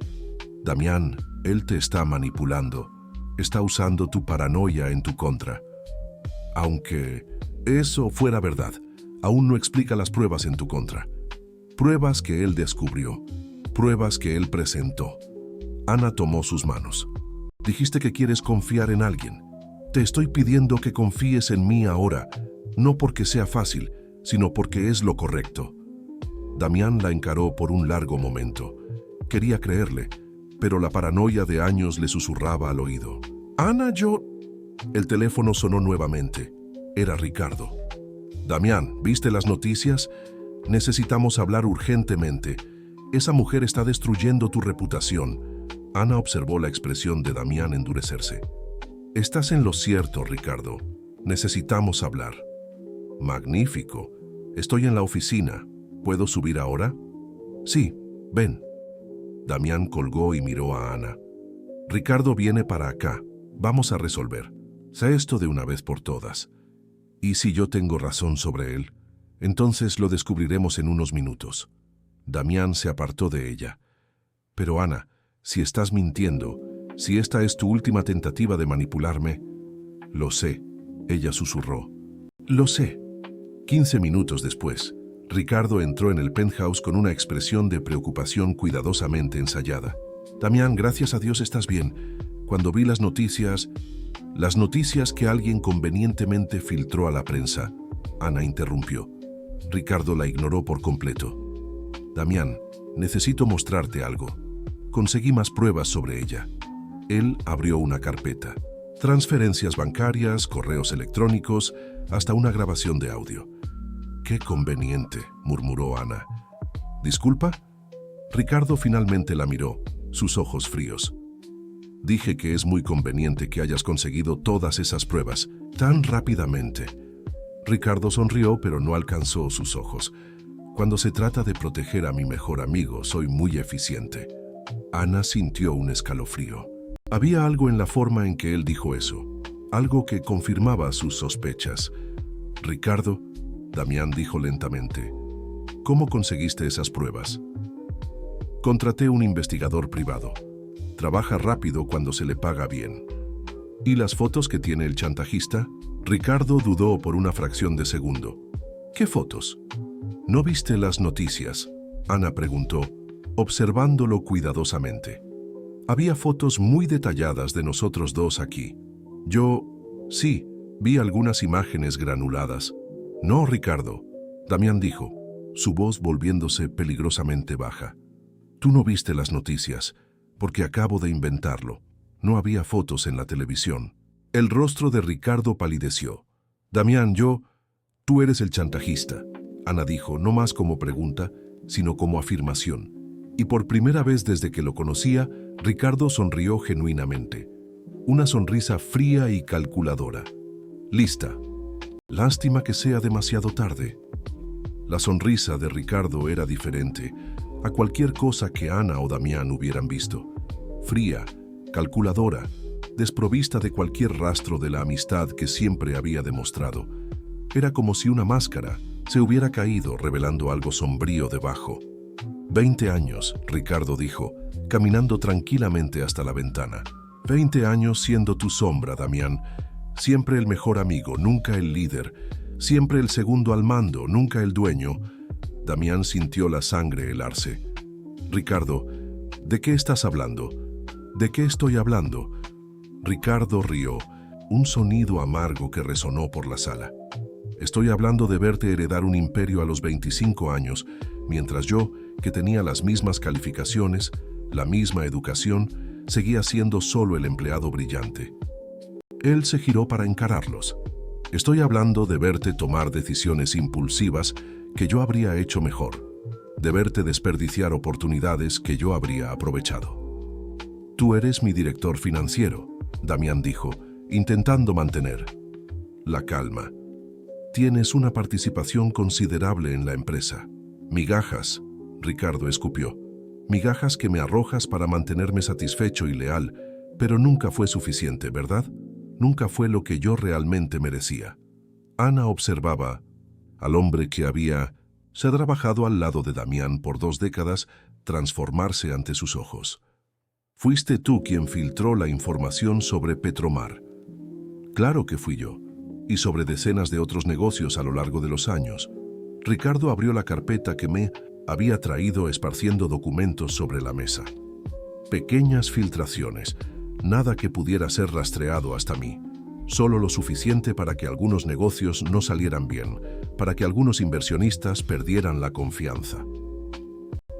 Damián, él te está manipulando. Está usando tu paranoia en tu contra. Aunque eso fuera verdad, aún no explica las pruebas en tu contra. Pruebas que él descubrió. Pruebas que él presentó. Ana tomó sus manos. Dijiste que quieres confiar en alguien. Te estoy pidiendo que confíes en mí ahora, no porque sea fácil, sino porque es lo correcto. Damián la encaró por un largo momento. Quería creerle, pero la paranoia de años le susurraba al oído. Ana, yo... El teléfono sonó nuevamente. Era Ricardo. Damián, ¿viste las noticias? Necesitamos hablar urgentemente. Esa mujer está destruyendo tu reputación. Ana observó la expresión de Damián endurecerse. Estás en lo cierto, Ricardo. Necesitamos hablar. Magnífico. Estoy en la oficina. ¿Puedo subir ahora? Sí, ven. Damián colgó y miró a Ana. Ricardo viene para acá. Vamos a resolver. Sé esto de una vez por todas. Y si yo tengo razón sobre él, entonces lo descubriremos en unos minutos. Damián se apartó de ella. Pero Ana, si estás mintiendo, si esta es tu última tentativa de manipularme... Lo sé, ella susurró. Lo sé. 15 minutos después, Ricardo entró en el penthouse con una expresión de preocupación cuidadosamente ensayada. Damián, gracias a Dios estás bien. Cuando vi las noticias que alguien convenientemente filtró a la prensa, Ana interrumpió. Ricardo la ignoró por completo. Damián, necesito mostrarte algo. Conseguí más pruebas sobre ella. Él abrió una carpeta. Transferencias bancarias, correos electrónicos, hasta una grabación de audio. Qué conveniente, murmuró Ana. ¿Disculpa? Ricardo finalmente la miró, sus ojos fríos. Dije que es muy conveniente que hayas conseguido todas esas pruebas tan rápidamente. Ricardo sonrió, pero no alcanzó sus ojos. Cuando se trata de proteger a mi mejor amigo, soy muy eficiente. Ana sintió un escalofrío. Había algo en la forma en que él dijo eso, algo que confirmaba sus sospechas. Ricardo, Damián dijo lentamente, ¿cómo conseguiste esas pruebas? Contraté un investigador privado. Trabaja rápido cuando se le paga bien. ¿Y las fotos que tiene el chantajista? Ricardo dudó por una fracción de segundo. ¿Qué fotos? ¿No viste las noticias? Ana preguntó, observándolo cuidadosamente. Había fotos muy detalladas de nosotros dos aquí. Sí, vi algunas imágenes granuladas. No, Ricardo, Damián dijo, su voz volviéndose peligrosamente baja. Tú no viste las noticias, porque acabo de inventarlo. No había fotos en la televisión. El rostro de Ricardo palideció. Damián, tú eres el chantajista. Ana dijo, no más como pregunta, sino como afirmación. Y por primera vez desde que lo conocía, Ricardo sonrió genuinamente. Una sonrisa fría y calculadora. Lista. Lástima que sea demasiado tarde. La sonrisa de Ricardo era diferente a cualquier cosa que Ana o Damián hubieran visto. Fría, calculadora, desprovista de cualquier rastro de la amistad que siempre había demostrado. Era como si una máscara se hubiera caído, revelando algo sombrío debajo. 20 años, Ricardo dijo, caminando tranquilamente hasta la ventana. 20 años siendo tu sombra, Damián. Siempre el mejor amigo, nunca el líder. Siempre el segundo al mando, nunca el dueño. Damián sintió la sangre helarse. Ricardo, ¿de qué estás hablando? ¿De qué estoy hablando? Ricardo rió, un sonido amargo que resonó por la sala. Estoy hablando de verte heredar un imperio a los 25 años, mientras yo, que tenía las mismas calificaciones, la misma educación, seguía siendo solo el empleado brillante. Él se giró para encararlos. Estoy hablando de verte tomar decisiones impulsivas que yo habría hecho mejor, de verte desperdiciar oportunidades que yo habría aprovechado. Tú eres mi director financiero, Damián dijo, intentando mantener la calma. Tienes una participación considerable en la empresa. Migajas, Ricardo escupió. Migajas que me arrojas para mantenerme satisfecho y leal, pero nunca fue suficiente, ¿verdad? Nunca fue lo que yo realmente merecía. Ana observaba al hombre que se ha trabajado al lado de Damián por 2 décadas transformarse ante sus ojos. Fuiste tú quien filtró la información sobre Petromar. Claro que fui yo, y sobre decenas de otros negocios a lo largo de los años. Ricardo abrió la carpeta que me había traído esparciendo documentos sobre la mesa. Pequeñas filtraciones, nada que pudiera ser rastreado hasta mí. Solo lo suficiente para que algunos negocios no salieran bien, para que algunos inversionistas perdieran la confianza.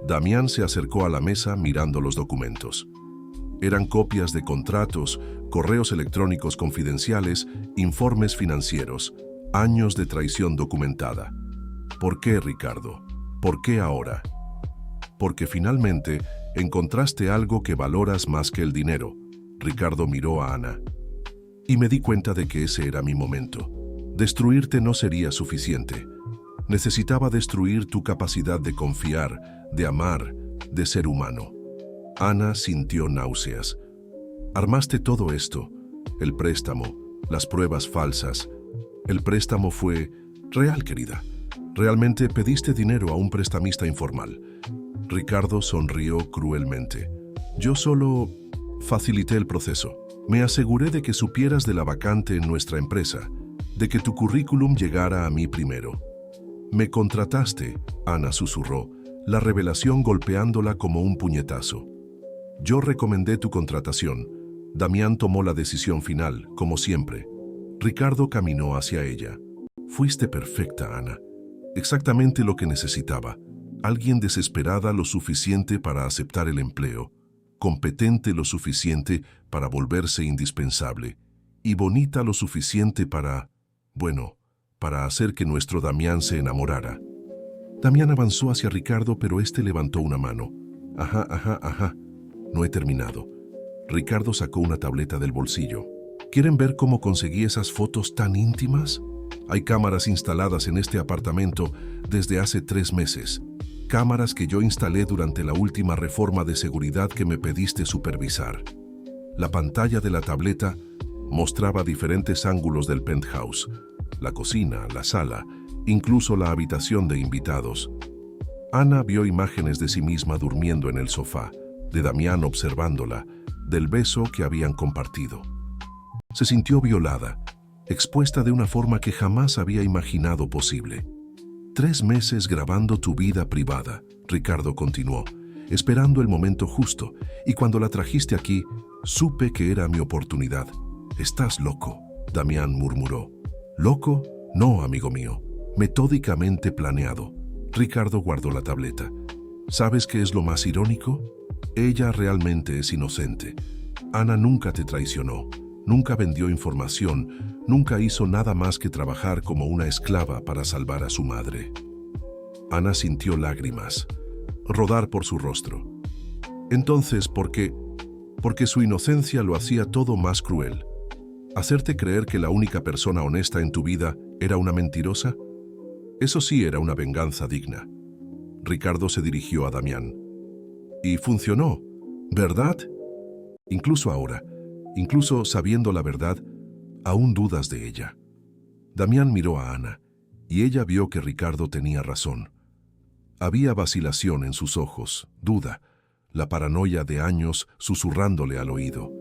Damián se acercó a la mesa mirando los documentos. Eran copias de contratos, correos electrónicos confidenciales, informes financieros, años de traición documentada. ¿Por qué, Ricardo? ¿Por qué ahora? Porque finalmente encontraste algo que valoras más que el dinero. Ricardo miró a Ana. Y me di cuenta de que ese era mi momento. Destruirte no sería suficiente. Necesitaba destruir tu capacidad de confiar, de amar, de ser humano. Ana sintió náuseas. Armaste todo esto, el préstamo, las pruebas falsas. El préstamo fue real, querida. Realmente pediste dinero a un prestamista informal. Ricardo sonrió cruelmente. Yo solo facilité el proceso. Me aseguré de que supieras de la vacante en nuestra empresa, de que tu currículum llegara a mí primero. Me contrataste, Ana susurró, la revelación golpeándola como un puñetazo. Yo recomendé tu contratación. Damián tomó la decisión final, como siempre. Ricardo caminó hacia ella. Fuiste perfecta, Ana. Exactamente lo que necesitaba. Alguien desesperada lo suficiente para aceptar el empleo, competente lo suficiente para volverse indispensable, y bonita lo suficiente para hacer que nuestro Damián se enamorara. Damián avanzó hacia Ricardo, pero éste levantó una mano. Ajá. No he terminado. Ricardo sacó una tableta del bolsillo. ¿Quieren ver cómo conseguí esas fotos tan íntimas? Hay cámaras instaladas en este apartamento desde hace 3 meses. Cámaras que yo instalé durante la última reforma de seguridad que me pediste supervisar. La pantalla de la tableta mostraba diferentes ángulos del penthouse, la cocina, la sala, incluso la habitación de invitados. Ana vio imágenes de sí misma durmiendo en el sofá, de Damián observándola, del beso que habían compartido. Se sintió violada, expuesta de una forma que jamás había imaginado posible. 3 meses grabando tu vida privada, Ricardo continuó, esperando el momento justo, y cuando la trajiste aquí, supe que era mi oportunidad. Estás loco, Damián murmuró. ¿Loco? No, amigo mío. Metódicamente planeado. Ricardo guardó la tableta. ¿Sabes qué es lo más irónico? Ella realmente es inocente. Ana nunca te traicionó, nunca vendió información, nunca hizo nada más que trabajar como una esclava para salvar a su madre. Ana sintió lágrimas rodar por su rostro. Entonces, ¿por qué? Porque su inocencia lo hacía todo más cruel. ¿Hacerte creer que la única persona honesta en tu vida era una mentirosa? Eso sí era una venganza digna. Ricardo se dirigió a Damián. Y funcionó, ¿verdad? Incluso ahora, Incluso sabiendo la verdad, aún dudas de ella. Damián miró a Ana, y ella vio que Ricardo tenía razón. Había vacilación en sus ojos, duda, la paranoia de años susurrándole al oído.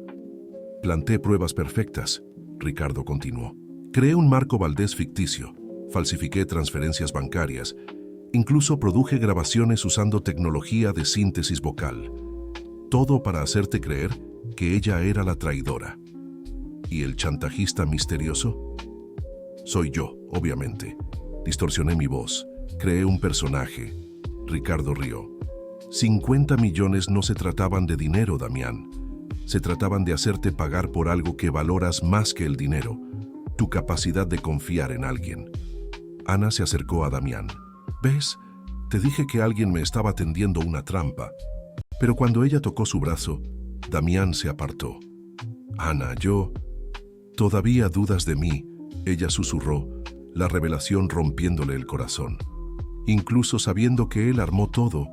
Planté pruebas perfectas, Ricardo continuó. Creé un Marco Valdés ficticio, falsifiqué transferencias bancarias, incluso produje grabaciones usando tecnología de síntesis vocal. Todo para hacerte creer que ella era la traidora. ¿Y el chantajista misterioso? Soy yo, obviamente. Distorsioné mi voz, creé un personaje. Ricardo rió. 50 millones no se trataban de dinero, Damián. Se trataban de hacerte pagar por algo que valoras más que el dinero, tu capacidad de confiar en alguien. Ana se acercó a Damián. ¿Ves? Te dije que alguien me estaba tendiendo una trampa. Pero cuando ella tocó su brazo, Damián se apartó. Ana, yo... ¿Todavía dudas de mí?, ella susurró, la revelación rompiéndole el corazón. Incluso sabiendo que él armó todo,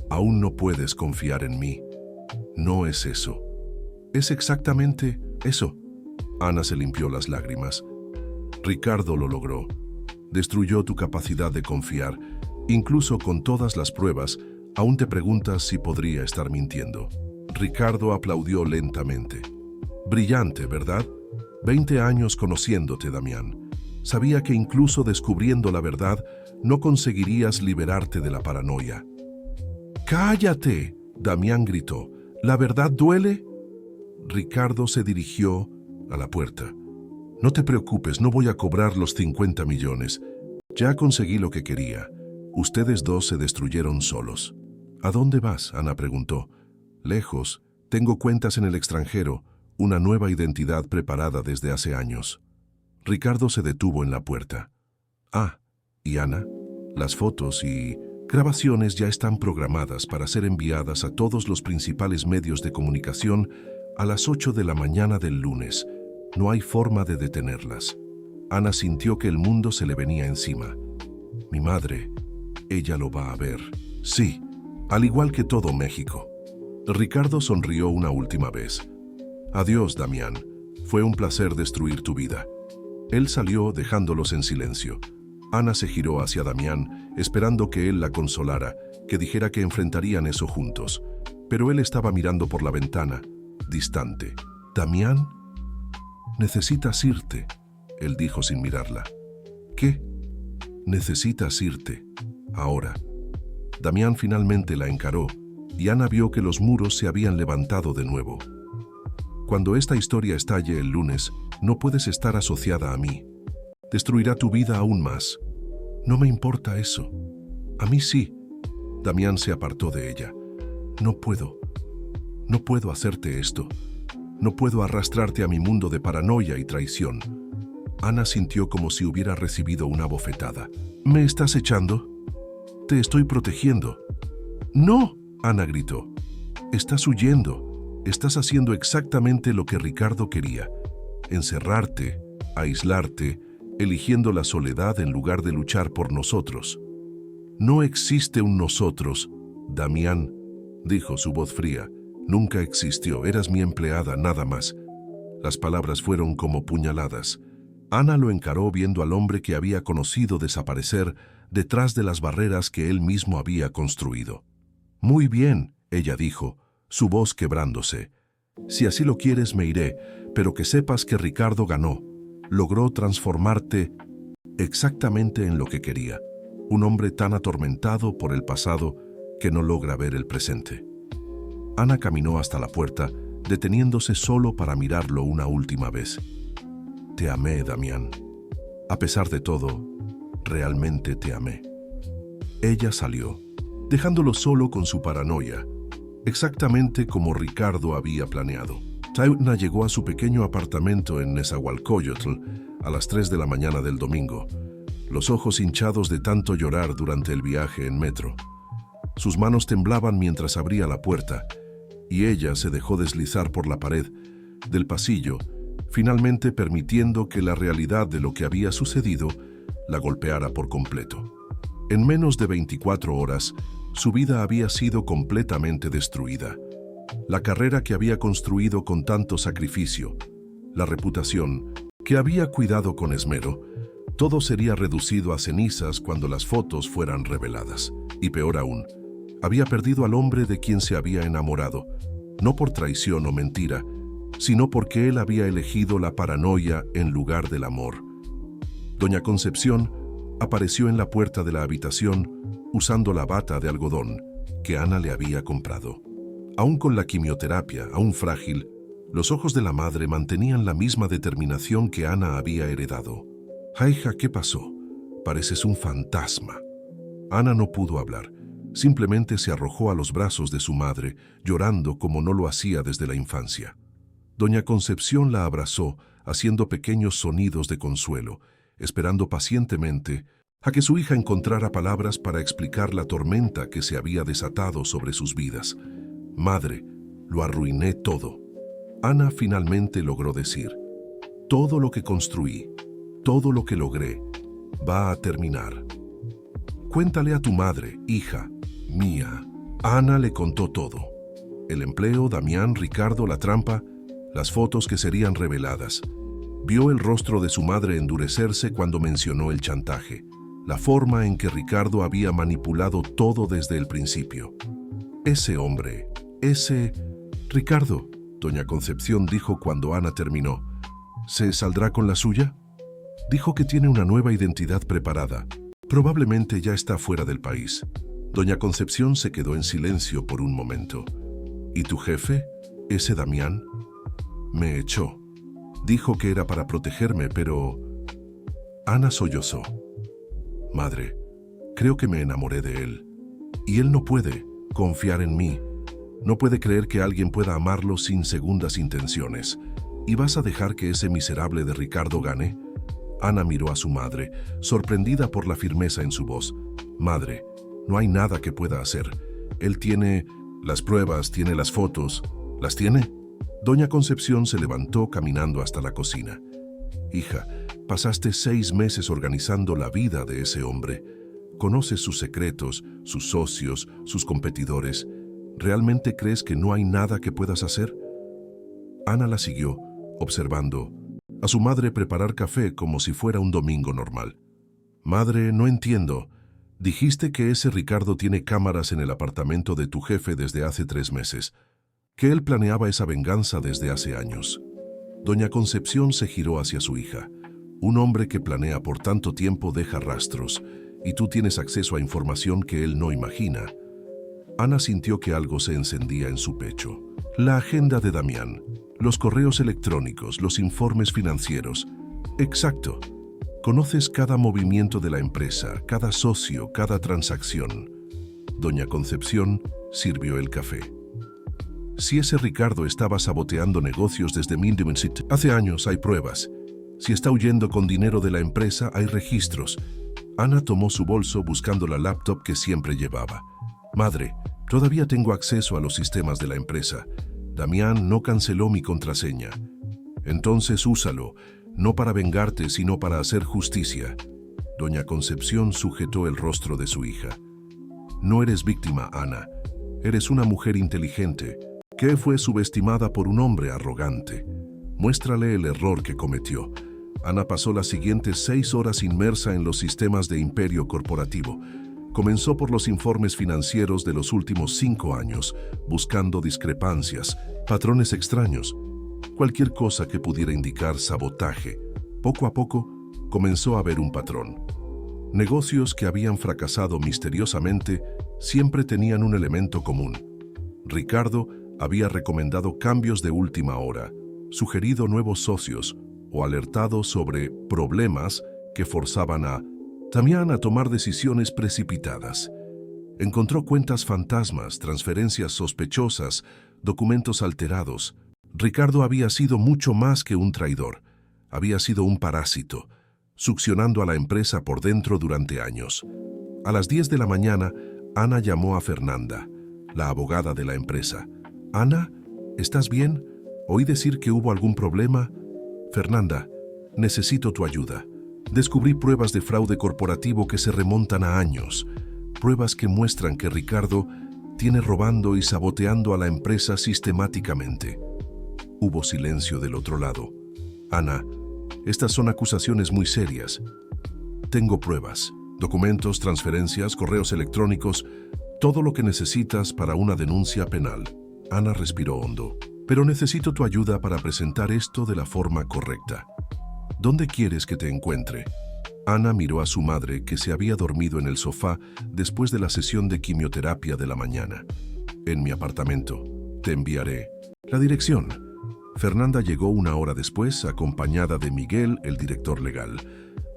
aún no puedes confiar en mí. No es eso. Es exactamente eso. Ana se limpió las lágrimas. Ricardo lo logró. Destruyó tu capacidad de confiar. Incluso con todas las pruebas, aún te preguntas si podría estar mintiendo. Ricardo aplaudió lentamente. Brillante, ¿verdad? 20 años conociéndote, Damián. Sabía que incluso descubriendo la verdad, no conseguirías liberarte de la paranoia. ¡Cállate!, Damián gritó. ¿La verdad duele? Ricardo se dirigió a la puerta. No te preocupes, no voy a cobrar los 50 millones. Ya conseguí lo que quería. Ustedes dos se destruyeron solos. ¿A dónde vas?, Ana preguntó. Lejos. Tengo cuentas en el extranjero, una nueva identidad preparada desde hace años. Ricardo se detuvo en la puerta. Ah, ¿y Ana? Las fotos y grabaciones ya están programadas para ser enviadas a todos los principales medios de comunicación a las 8 de la mañana del lunes. No hay forma de detenerlas. Ana sintió que el mundo se le venía encima. Mi madre, ella lo va a ver. Sí, al igual que todo México. Ricardo sonrió una última vez. Adiós, Damián. Fue un placer destruir tu vida. Él salió dejándolos en silencio. Ana se giró hacia Damián, esperando que él la consolara, que dijera que enfrentarían eso juntos. Pero él estaba mirando por la ventana, distante. ¿Damián? Necesitas irte, él dijo sin mirarla. ¿Qué? Necesitas irte. Ahora. Damián finalmente la encaró, y Ana vio que los muros se habían levantado de nuevo. Cuando esta historia estalle el lunes, no puedes estar asociada a mí. Destruirá tu vida aún más. No me importa eso. A mí sí. Damián se apartó de ella. No puedo. No puedo hacerte esto. No puedo arrastrarte a mi mundo de paranoia y traición. Ana sintió como si hubiera recibido una bofetada. ¿Me estás echando? Te estoy protegiendo. ¡No!, Ana gritó. Estás huyendo. Estás haciendo exactamente lo que Ricardo quería. Encerrarte, aislarte, eligiendo la soledad en lugar de luchar por nosotros. No existe un nosotros, Damián, dijo su voz fría. Nunca existió, eras mi empleada, nada más. Las palabras fueron como puñaladas. Ana lo encaró viendo al hombre que había conocido desaparecer detrás de las barreras que él mismo había construido. Muy bien, ella dijo, su voz quebrándose. Si así lo quieres, me iré, pero que sepas que Ricardo ganó. Logró transformarte exactamente en lo que quería. Un hombre tan atormentado por el pasado que no logra ver el presente. Ana caminó hasta la puerta, deteniéndose solo para mirarlo una última vez. Te amé, Damián. A pesar de todo, realmente te amé. Ella salió, dejándolo solo con su paranoia, exactamente como Ricardo había planeado. Tayutna llegó a su pequeño apartamento en Nezahualcóyotl a las 3 de la mañana del domingo, los ojos hinchados de tanto llorar durante el viaje en metro. Sus manos temblaban mientras abría la puerta, y ella se dejó deslizar por la pared del pasillo, finalmente permitiendo que la realidad de lo que había sucedido la golpeara por completo. En menos de 24 horas, su vida había sido completamente destruida. La carrera que había construido con tanto sacrificio, la reputación que había cuidado con esmero, todo sería reducido a cenizas cuando las fotos fueran reveladas. Y peor aún, había perdido al hombre de quien se había enamorado, no por traición o mentira, sino porque él había elegido la paranoia en lugar del amor. Doña Concepción apareció en la puerta de la habitación usando la bata de algodón que Ana le había comprado. Aún con la quimioterapia, aún frágil, los ojos de la madre mantenían la misma determinación que Ana había heredado. «Hija, ¿qué pasó? Pareces un fantasma». Ana no pudo hablar. Simplemente se arrojó a los brazos de su madre, llorando como no lo hacía desde la infancia. Doña Concepción la abrazó, haciendo pequeños sonidos de consuelo, esperando pacientemente a que su hija encontrara palabras para explicar la tormenta que se había desatado sobre sus vidas. «Madre, lo arruiné todo». Ana finalmente logró decir: «Todo lo que construí, todo lo que logré, va a terminar. Cuéntale a tu madre, hija mía». Ana le contó todo. El empleo, Damián, Ricardo, la trampa, las fotos que serían reveladas. Vio el rostro de su madre endurecerse cuando mencionó el chantaje, la forma en que Ricardo había manipulado todo desde el principio. «Ese hombre, ese Ricardo», Doña Concepción dijo cuando Ana terminó, «¿se saldrá con la suya? Dijo que tiene una nueva identidad preparada. Probablemente ya está fuera del país». Doña Concepción se quedó en silencio por un momento. «¿Y tu jefe, ese Damián?» «Me echó. Dijo que era para protegerme, pero...». Ana sollozó. «Madre, creo que me enamoré de él. Y él no puede confiar en mí. No puede creer que alguien pueda amarlo sin segundas intenciones. ¿Y vas a dejar que ese miserable de Ricardo gane?». Ana miró a su madre, sorprendida por la firmeza en su voz. «Madre, no hay nada que pueda hacer. Él tiene las pruebas, tiene las fotos. ¿Las tiene?». Doña Concepción se levantó caminando hasta la cocina. «Hija, pasaste 6 meses organizando la vida de ese hombre. Conoces sus secretos, sus socios, sus competidores. ¿Realmente crees que no hay nada que puedas hacer?». Ana la siguió, observando a su madre preparar café como si fuera un domingo normal. «Madre, no entiendo. Dijiste que ese Ricardo tiene cámaras en el apartamento de tu jefe desde hace 3 meses, que él planeaba esa venganza desde hace años». Doña Concepción se giró hacia su hija. «Un hombre que planea por tanto tiempo deja rastros, y tú tienes acceso a información que él no imagina». Ana sintió que algo se encendía en su pecho. La agenda de Damián, los correos electrónicos, los informes financieros. Exacto. Conoces cada movimiento de la empresa, cada socio, cada transacción. Doña Concepción sirvió el café. «Si ese Ricardo estaba saboteando negocios desde 1900, hace años hay pruebas. Si está huyendo con dinero de la empresa, hay registros». Ana tomó su bolso buscando la laptop que siempre llevaba. «Madre, todavía tengo acceso a los sistemas de la empresa. Damián no canceló mi contraseña. Entonces úsalo, no para vengarte, sino para hacer justicia». Doña Concepción sujetó el rostro de su hija. «No eres víctima, Ana. Eres una mujer inteligente, que fue subestimada por un hombre arrogante. Muéstrale el error que cometió». Ana pasó las siguientes 6 horas inmersa en los sistemas de imperio corporativo. Comenzó por los informes financieros de los últimos 5 años, buscando discrepancias, patrones extraños, cualquier cosa que pudiera indicar sabotaje. Poco a poco, comenzó a ver un patrón. Negocios que habían fracasado misteriosamente siempre tenían un elemento común. Ricardo había recomendado cambios de última hora, sugerido nuevos socios o alertado sobre problemas que forzaban a Damián a tomar decisiones precipitadas. Encontró cuentas fantasmas, transferencias sospechosas, documentos alterados. Ricardo había sido mucho más que un traidor. Había sido un parásito, succionando a la empresa por dentro durante años. A las 10 de la mañana, Ana llamó a Fernanda, la abogada de la empresa. «Ana, ¿estás bien? Oí decir que hubo algún problema». «Fernanda, necesito tu ayuda. Descubrí pruebas de fraude corporativo que se remontan a años. Pruebas que muestran que Ricardo tiene robando y saboteando a la empresa sistemáticamente. Hubo silencio del otro lado. Ana, estas son acusaciones muy serias. Tengo pruebas, documentos, transferencias, correos electrónicos, todo lo que necesitas para una denuncia penal. Ana respiró hondo. Pero necesito tu ayuda para presentar esto de la forma correcta. ¿Dónde quieres que te encuentre? Ana miró a su madre, que se había dormido en el sofá después de la sesión de quimioterapia de la mañana. En mi apartamento. Te enviaré la dirección. Fernanda llegó una hora después, acompañada de Miguel, el director legal.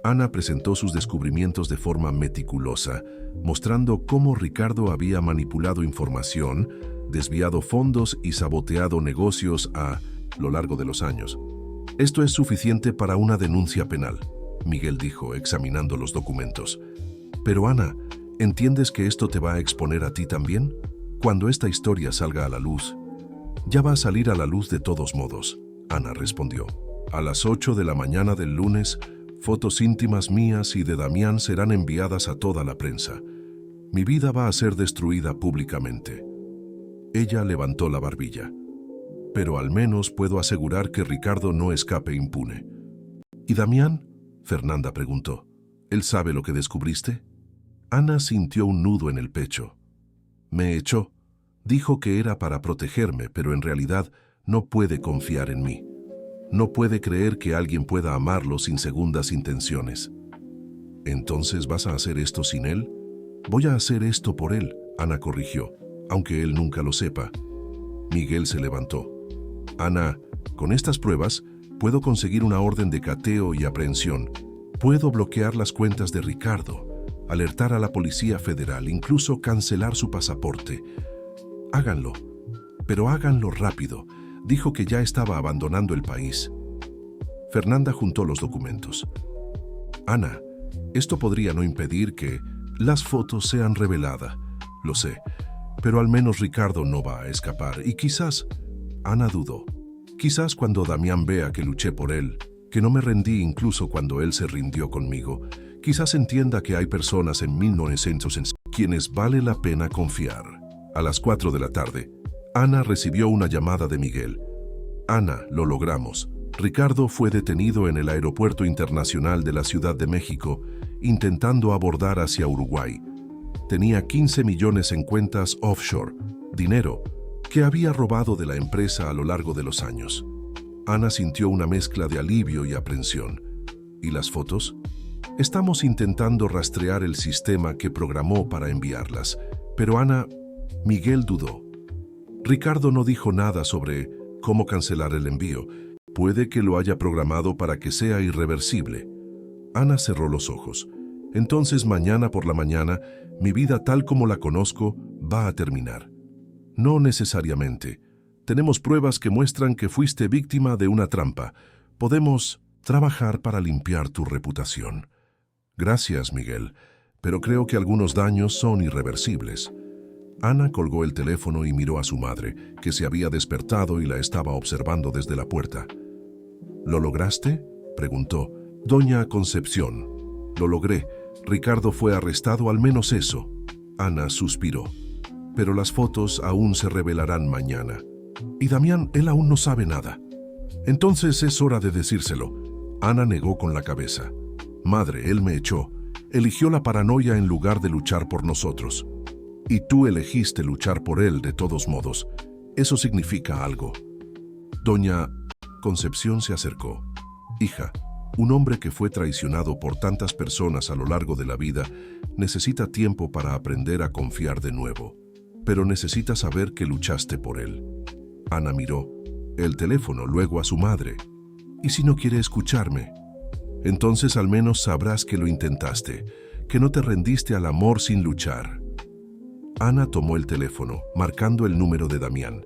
Ana presentó sus descubrimientos de forma meticulosa, mostrando cómo Ricardo había manipulado información, desviado fondos y saboteado negocios a lo largo de los años. Esto es suficiente para una denuncia penal, Miguel dijo, examinando los documentos. Pero Ana, ¿entiendes que esto te va a exponer a ti también? Cuando esta historia salga a la luz. Ya va a salir a la luz de todos modos, Ana respondió. A las 8 de la mañana del lunes, fotos íntimas mías y de Damián serán enviadas a toda la prensa. Mi vida va a ser destruida públicamente. Ella levantó la barbilla. Pero al menos puedo asegurar que Ricardo no escape impune. ¿Y Damián? Fernanda preguntó. ¿Él sabe lo que descubriste? Ana sintió un nudo en el pecho. Me echó. Dijo que era para protegerme, pero en realidad no puede confiar en mí. No puede creer que alguien pueda amarlo sin segundas intenciones. ¿Entonces vas a hacer esto sin él? Voy a hacer esto por él, Ana corrigió, aunque él nunca lo sepa. Miguel se levantó. Ana, con estas pruebas, puedo conseguir una orden de cateo y aprehensión. Puedo bloquear las cuentas de Ricardo, alertar a la Policía Federal, incluso cancelar su pasaporte. Háganlo, pero háganlo rápido. Dijo que ya estaba abandonando el país. Fernanda juntó los documentos. Ana, esto podría no impedir que las fotos sean reveladas. Lo sé, pero al menos Ricardo no va a escapar. Y quizás, Ana dudó, quizás cuando Damián vea que luché por él, que no me rendí incluso cuando él se rindió conmigo, quizás entienda que hay personas en 1900 en quienes vale la pena confiar. A las 4 de la tarde, Ana recibió una llamada de Miguel. Ana, lo logramos. Ricardo fue detenido en el Aeropuerto Internacional de la Ciudad de México, intentando abordar hacia Uruguay. Tenía 15 millones en cuentas offshore, dinero que había robado de la empresa a lo largo de los años. Ana sintió una mezcla de alivio y aprensión. ¿Y las fotos? Estamos intentando rastrear el sistema que programó para enviarlas, pero Ana, Miguel dudó. Ricardo no dijo nada sobre cómo cancelar el envío. Puede que lo haya programado para que sea irreversible. Ana cerró los ojos. Entonces mañana por la mañana, mi vida tal como la conozco va a terminar. No necesariamente. Tenemos pruebas que muestran que fuiste víctima de una trampa. Podemos trabajar para limpiar tu reputación. Gracias, Miguel, pero creo que algunos daños son irreversibles. Ana colgó el teléfono y miró a su madre, que se había despertado y la estaba observando desde la puerta. ¿Lo lograste?, preguntó. Doña Concepción. Lo logré. Ricardo fue arrestado, al menos eso. Ana suspiró. Pero las fotos aún se revelarán mañana. Y Damián, él aún no sabe nada. Entonces es hora de decírselo. Ana negó con la cabeza. Madre, él me echó. Eligió la paranoia en lugar de luchar por nosotros. Y tú elegiste luchar por él de todos modos. Eso significa algo. Doña Concepción se acercó. Hija, un hombre que fue traicionado por tantas personas a lo largo de la vida necesita tiempo para aprender a confiar de nuevo. Pero necesita saber que luchaste por él. Ana miró el teléfono, luego a su madre. ¿Y si no quiere escucharme? Entonces al menos sabrás que lo intentaste, que no te rendiste al amor sin luchar. Ana tomó el teléfono, marcando el número de Damián.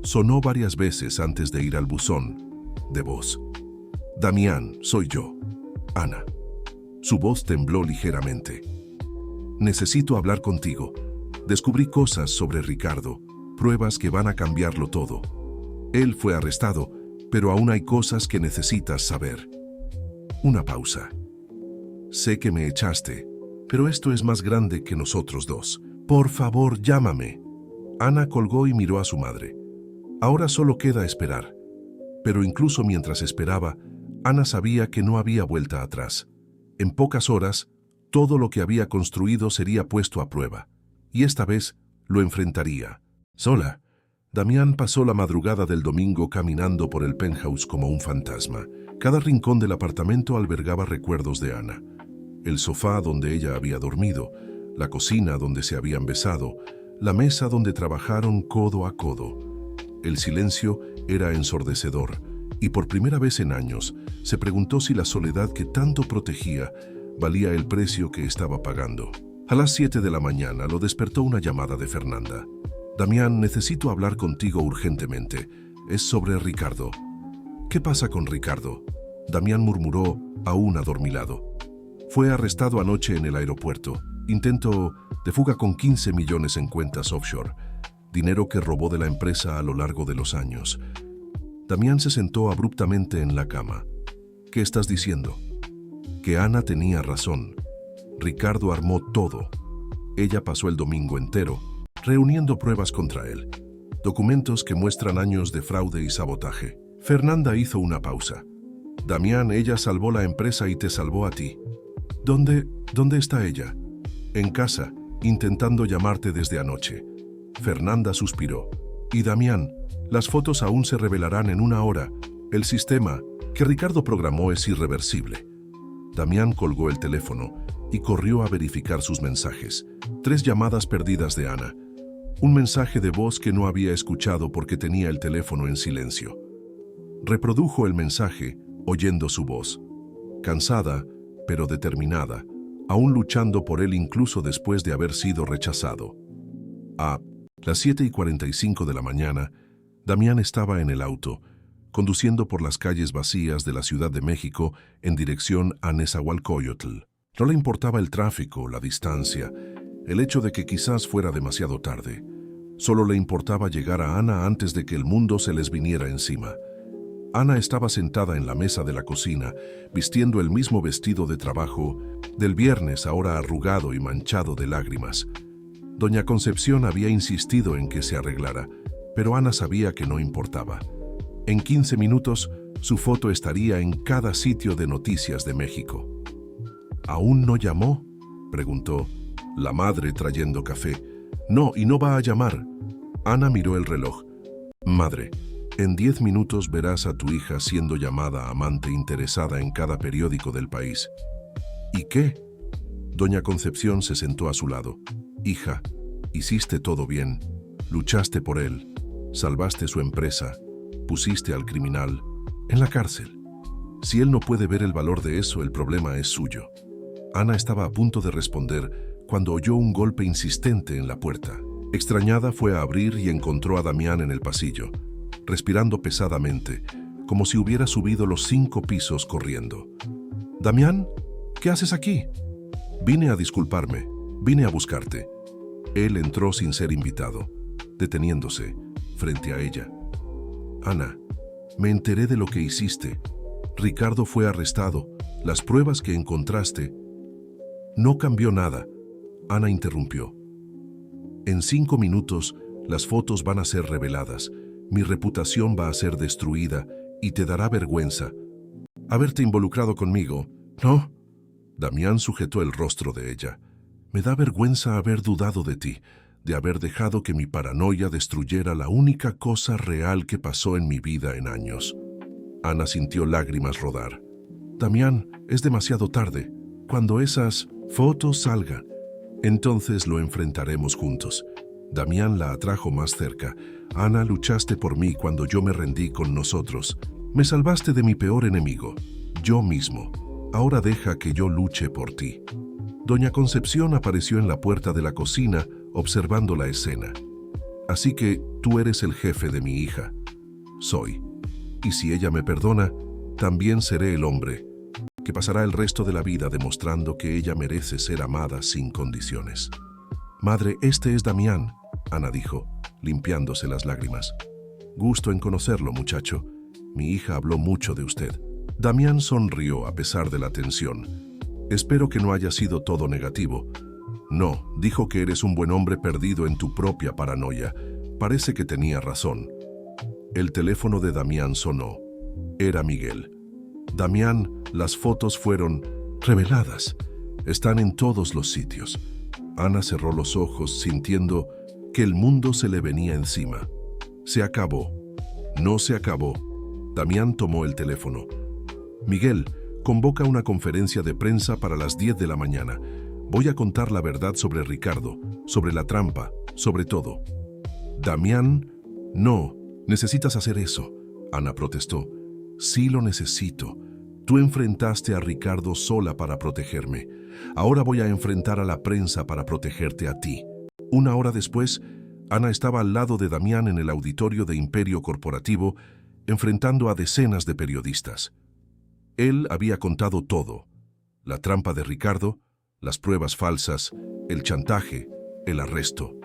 Sonó varias veces antes de ir al buzón de voz. Damián, soy yo. Ana. Su voz tembló ligeramente. Necesito hablar contigo. Descubrí cosas sobre Ricardo, pruebas que van a cambiarlo todo. Él fue arrestado, pero aún hay cosas que necesitas saber. Una pausa. Sé que me echaste, pero esto es más grande que nosotros dos. Por favor, llámame. Ana colgó y miró a su madre. Ahora solo queda esperar. Pero incluso mientras esperaba, Ana sabía que no había vuelta atrás. En pocas horas, todo lo que había construido sería puesto a prueba. Y esta vez lo enfrentaría. Sola, Damián pasó la madrugada del domingo caminando por el penthouse como un fantasma. Cada rincón del apartamento albergaba recuerdos de Ana. El sofá donde ella había dormido, la cocina donde se habían besado, la mesa donde trabajaron codo a codo. El silencio era ensordecedor, y por primera vez en años se preguntó si la soledad que tanto protegía valía el precio que estaba pagando. A las 7 de la mañana lo despertó una llamada de Fernanda. «Damián, necesito hablar contigo urgentemente. Es sobre Ricardo». «¿Qué pasa con Ricardo?», Damián murmuró, aún adormilado. «Fue arrestado anoche en el aeropuerto. Intento de fuga con 15 millones en cuentas offshore. Dinero que robó de la empresa a lo largo de los años». Damián se sentó abruptamente en la cama. «¿Qué estás diciendo?». Que Ana tenía razón. Ricardo armó todo. Ella pasó el domingo entero reuniendo pruebas contra él. Documentos que muestran años de fraude y sabotaje. Fernanda hizo una pausa. «Damián, ella salvó la empresa y te salvó a ti». ¿Dónde está ella?» «En casa, intentando llamarte desde anoche». Fernanda suspiró. «Y Damián, las fotos aún se revelarán en una hora. El sistema que Ricardo programó es irreversible». Damián colgó el teléfono y corrió a verificar sus mensajes. 3 llamadas perdidas de Ana. Un mensaje de voz que no había escuchado porque tenía el teléfono en silencio. Reprodujo el mensaje, oyendo su voz. Cansada, pero determinada, aún luchando por él incluso después de haber sido rechazado. A las 7:45 de la mañana, Damián estaba en el auto, conduciendo por las calles vacías de la Ciudad de México en dirección a Nezahualcóyotl. No le importaba el tráfico, la distancia, el hecho de que quizás fuera demasiado tarde. Solo le importaba llegar a Ana antes de que el mundo se les viniera encima. Ana estaba sentada en la mesa de la cocina, vistiendo el mismo vestido de trabajo del viernes, ahora arrugado y manchado de lágrimas. Doña Concepción había insistido en que se arreglara, pero Ana sabía que no importaba. En 15 minutos, su foto estaría en cada sitio de noticias de México. «¿Aún no llamó?», preguntó la madre trayendo café. «No, y no va a llamar». Ana miró el reloj. «Madre, en 10 minutos verás a tu hija siendo llamada amante interesada en cada periódico del país». «¿Y qué?». Doña Concepción se sentó a su lado. «Hija, hiciste todo bien. Luchaste por él. Salvaste su empresa. Pusiste al criminal en la cárcel. Si él no puede ver el valor de eso, el problema es suyo». Ana estaba a punto de responder cuando oyó un golpe insistente en la puerta. Extrañada, fue a abrir y encontró a Damián en el pasillo, respirando pesadamente, como si hubiera subido los 5 pisos corriendo. «Damián, ¿qué haces aquí?». «Vine a disculparme, vine a buscarte». Él entró sin ser invitado, deteniéndose frente a ella. «Ana, me enteré de lo que hiciste. Ricardo fue arrestado. Las pruebas que encontraste». «No cambió nada», Ana interrumpió. «En 5 minutos, las fotos van a ser reveladas. Mi reputación va a ser destruida y te dará vergüenza haberte involucrado conmigo, ¿no?». Damián sujetó el rostro de ella. «Me da vergüenza haber dudado de ti, de haber dejado que mi paranoia destruyera la única cosa real que pasó en mi vida en años». Ana sintió lágrimas rodar. «Damián, es demasiado tarde. Cuando esas fotos salgan, entonces lo enfrentaremos juntos». Damián la atrajo más cerca. «Ana, luchaste por mí cuando yo me rendí con nosotros. Me salvaste de mi peor enemigo, yo mismo. Ahora deja que yo luche por ti». Doña Concepción apareció en la puerta de la cocina, observando la escena. «Así que tú eres el jefe de mi hija». «Soy. Y si ella me perdona, también seré el hombre que pasará el resto de la vida demostrando que ella merece ser amada sin condiciones». «Madre, este es Damián», Ana dijo, limpiándose las lágrimas. «Gusto en conocerlo, muchacho. Mi hija habló mucho de usted». Damián sonrió a pesar de la tensión. «Espero que no haya sido todo negativo». No, dijo que eres un buen hombre perdido en tu propia paranoia. Parece que tenía razón. El teléfono de Damián sonó. Era Miguel. Damián, las fotos fueron reveladas. Están en todos los sitios. Ana cerró los ojos sintiendo que el mundo se le venía encima. Se acabó. No se acabó. Damián tomó el teléfono. Miguel, convoca una conferencia de prensa para las 10 de la mañana. Voy a contar la verdad sobre Ricardo, sobre la trampa, sobre todo. Damián, no, necesitas hacer eso. Ana protestó. Sí lo necesito. Tú enfrentaste a Ricardo sola para protegerme. Ahora voy a enfrentar a la prensa para protegerte a ti. Una hora después, Ana estaba al lado de Damián en el auditorio de Imperio Corporativo, enfrentando a decenas de periodistas. Él había contado todo. La trampa de Ricardo, las pruebas falsas, el chantaje, el arresto.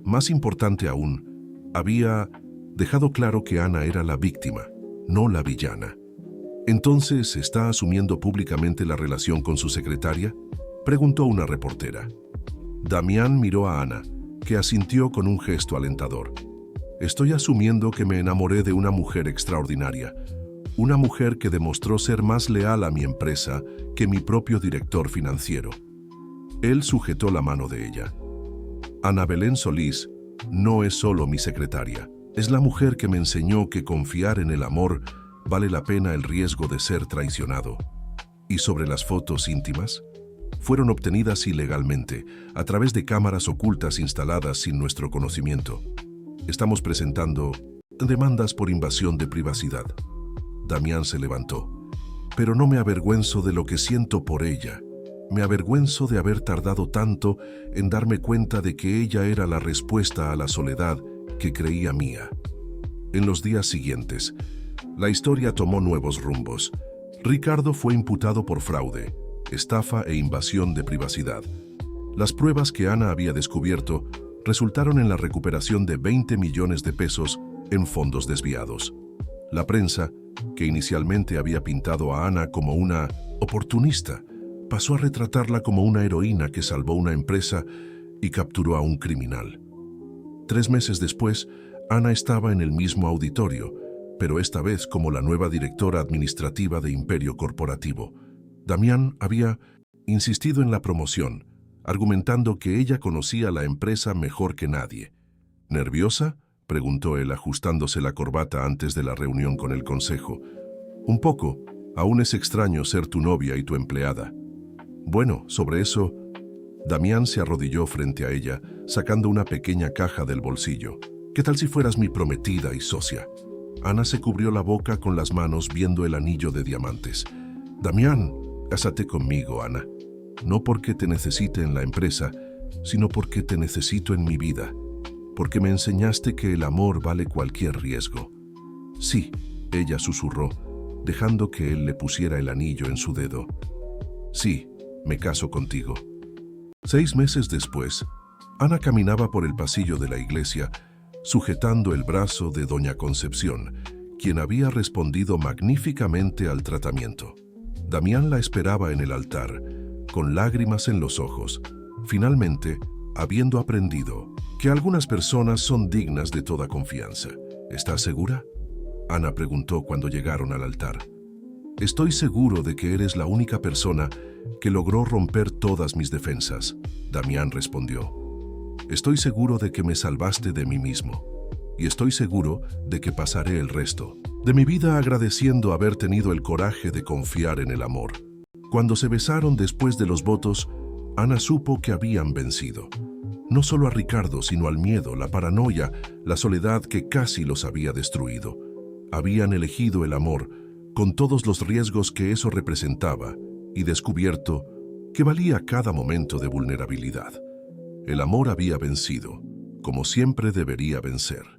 Más importante aún, había dejado claro que Ana era la víctima, no la villana. ¿Entonces está asumiendo públicamente la relación con su secretaria?, preguntó una reportera. Damián miró a Ana, que asintió con un gesto alentador. Estoy asumiendo que me enamoré de una mujer extraordinaria, una mujer que demostró ser más leal a mi empresa que mi propio director financiero. Él sujetó la mano de ella. Ana Belén Solís no es solo mi secretaria, es la mujer que me enseñó que confiar en el amor vale la pena el riesgo de ser traicionado. ¿Y sobre las fotos íntimas? Fueron obtenidas ilegalmente, a través de cámaras ocultas instaladas sin nuestro conocimiento. Estamos presentando demandas por invasión de privacidad. Damián se levantó. Pero no me avergüenzo de lo que siento por ella. Me avergüenzo de haber tardado tanto en darme cuenta de que ella era la respuesta a la soledad que creía mía. En los días siguientes, la historia tomó nuevos rumbos. Ricardo fue imputado por fraude, estafa e invasión de privacidad. Las pruebas que Ana había descubierto resultaron en la recuperación de 20 millones de pesos en fondos desviados. La prensa, que inicialmente había pintado a Ana como una oportunista, pasó a retratarla como una heroína que salvó una empresa y capturó a un criminal. 3 meses después, Ana estaba en el mismo auditorio, pero esta vez como la nueva directora administrativa de Imperio Corporativo. Damián había insistido en la promoción, argumentando que ella conocía la empresa mejor que nadie. ¿Nerviosa?, preguntó él ajustándose la corbata antes de la reunión con el consejo. Un poco. Aún es extraño ser tu novia y tu empleada. Bueno, sobre eso, Damián se arrodilló frente a ella, sacando una pequeña caja del bolsillo. ¿Qué tal si fueras mi prometida y socia? Ana se cubrió la boca con las manos viendo el anillo de diamantes. Damián, cásate conmigo, Ana. No porque te necesite en la empresa, sino porque te necesito en mi vida. Porque me enseñaste que el amor vale cualquier riesgo. Sí, ella susurró, dejando que él le pusiera el anillo en su dedo. Sí, me caso contigo. 6 meses después, Ana caminaba por el pasillo de la iglesia, sujetando el brazo de doña Concepción, quien había respondido magníficamente al tratamiento. Damián la esperaba en el altar, con lágrimas en los ojos, finalmente habiendo aprendido que algunas personas son dignas de toda confianza. ¿Estás segura?, Ana preguntó cuando llegaron al altar. Estoy seguro de que eres la única persona que logró romper todas mis defensas, Damián respondió. Estoy seguro de que me salvaste de mí mismo, y estoy seguro de que pasaré el resto de mi vida agradeciendo haber tenido el coraje de confiar en el amor. Cuando se besaron después de los votos, Ana supo que habían vencido. No solo a Ricardo, sino al miedo, la paranoia, la soledad que casi los había destruido. Habían elegido el amor, con todos los riesgos que eso representaba, y descubierto que valía cada momento de vulnerabilidad. El amor había vencido, como siempre debería vencer.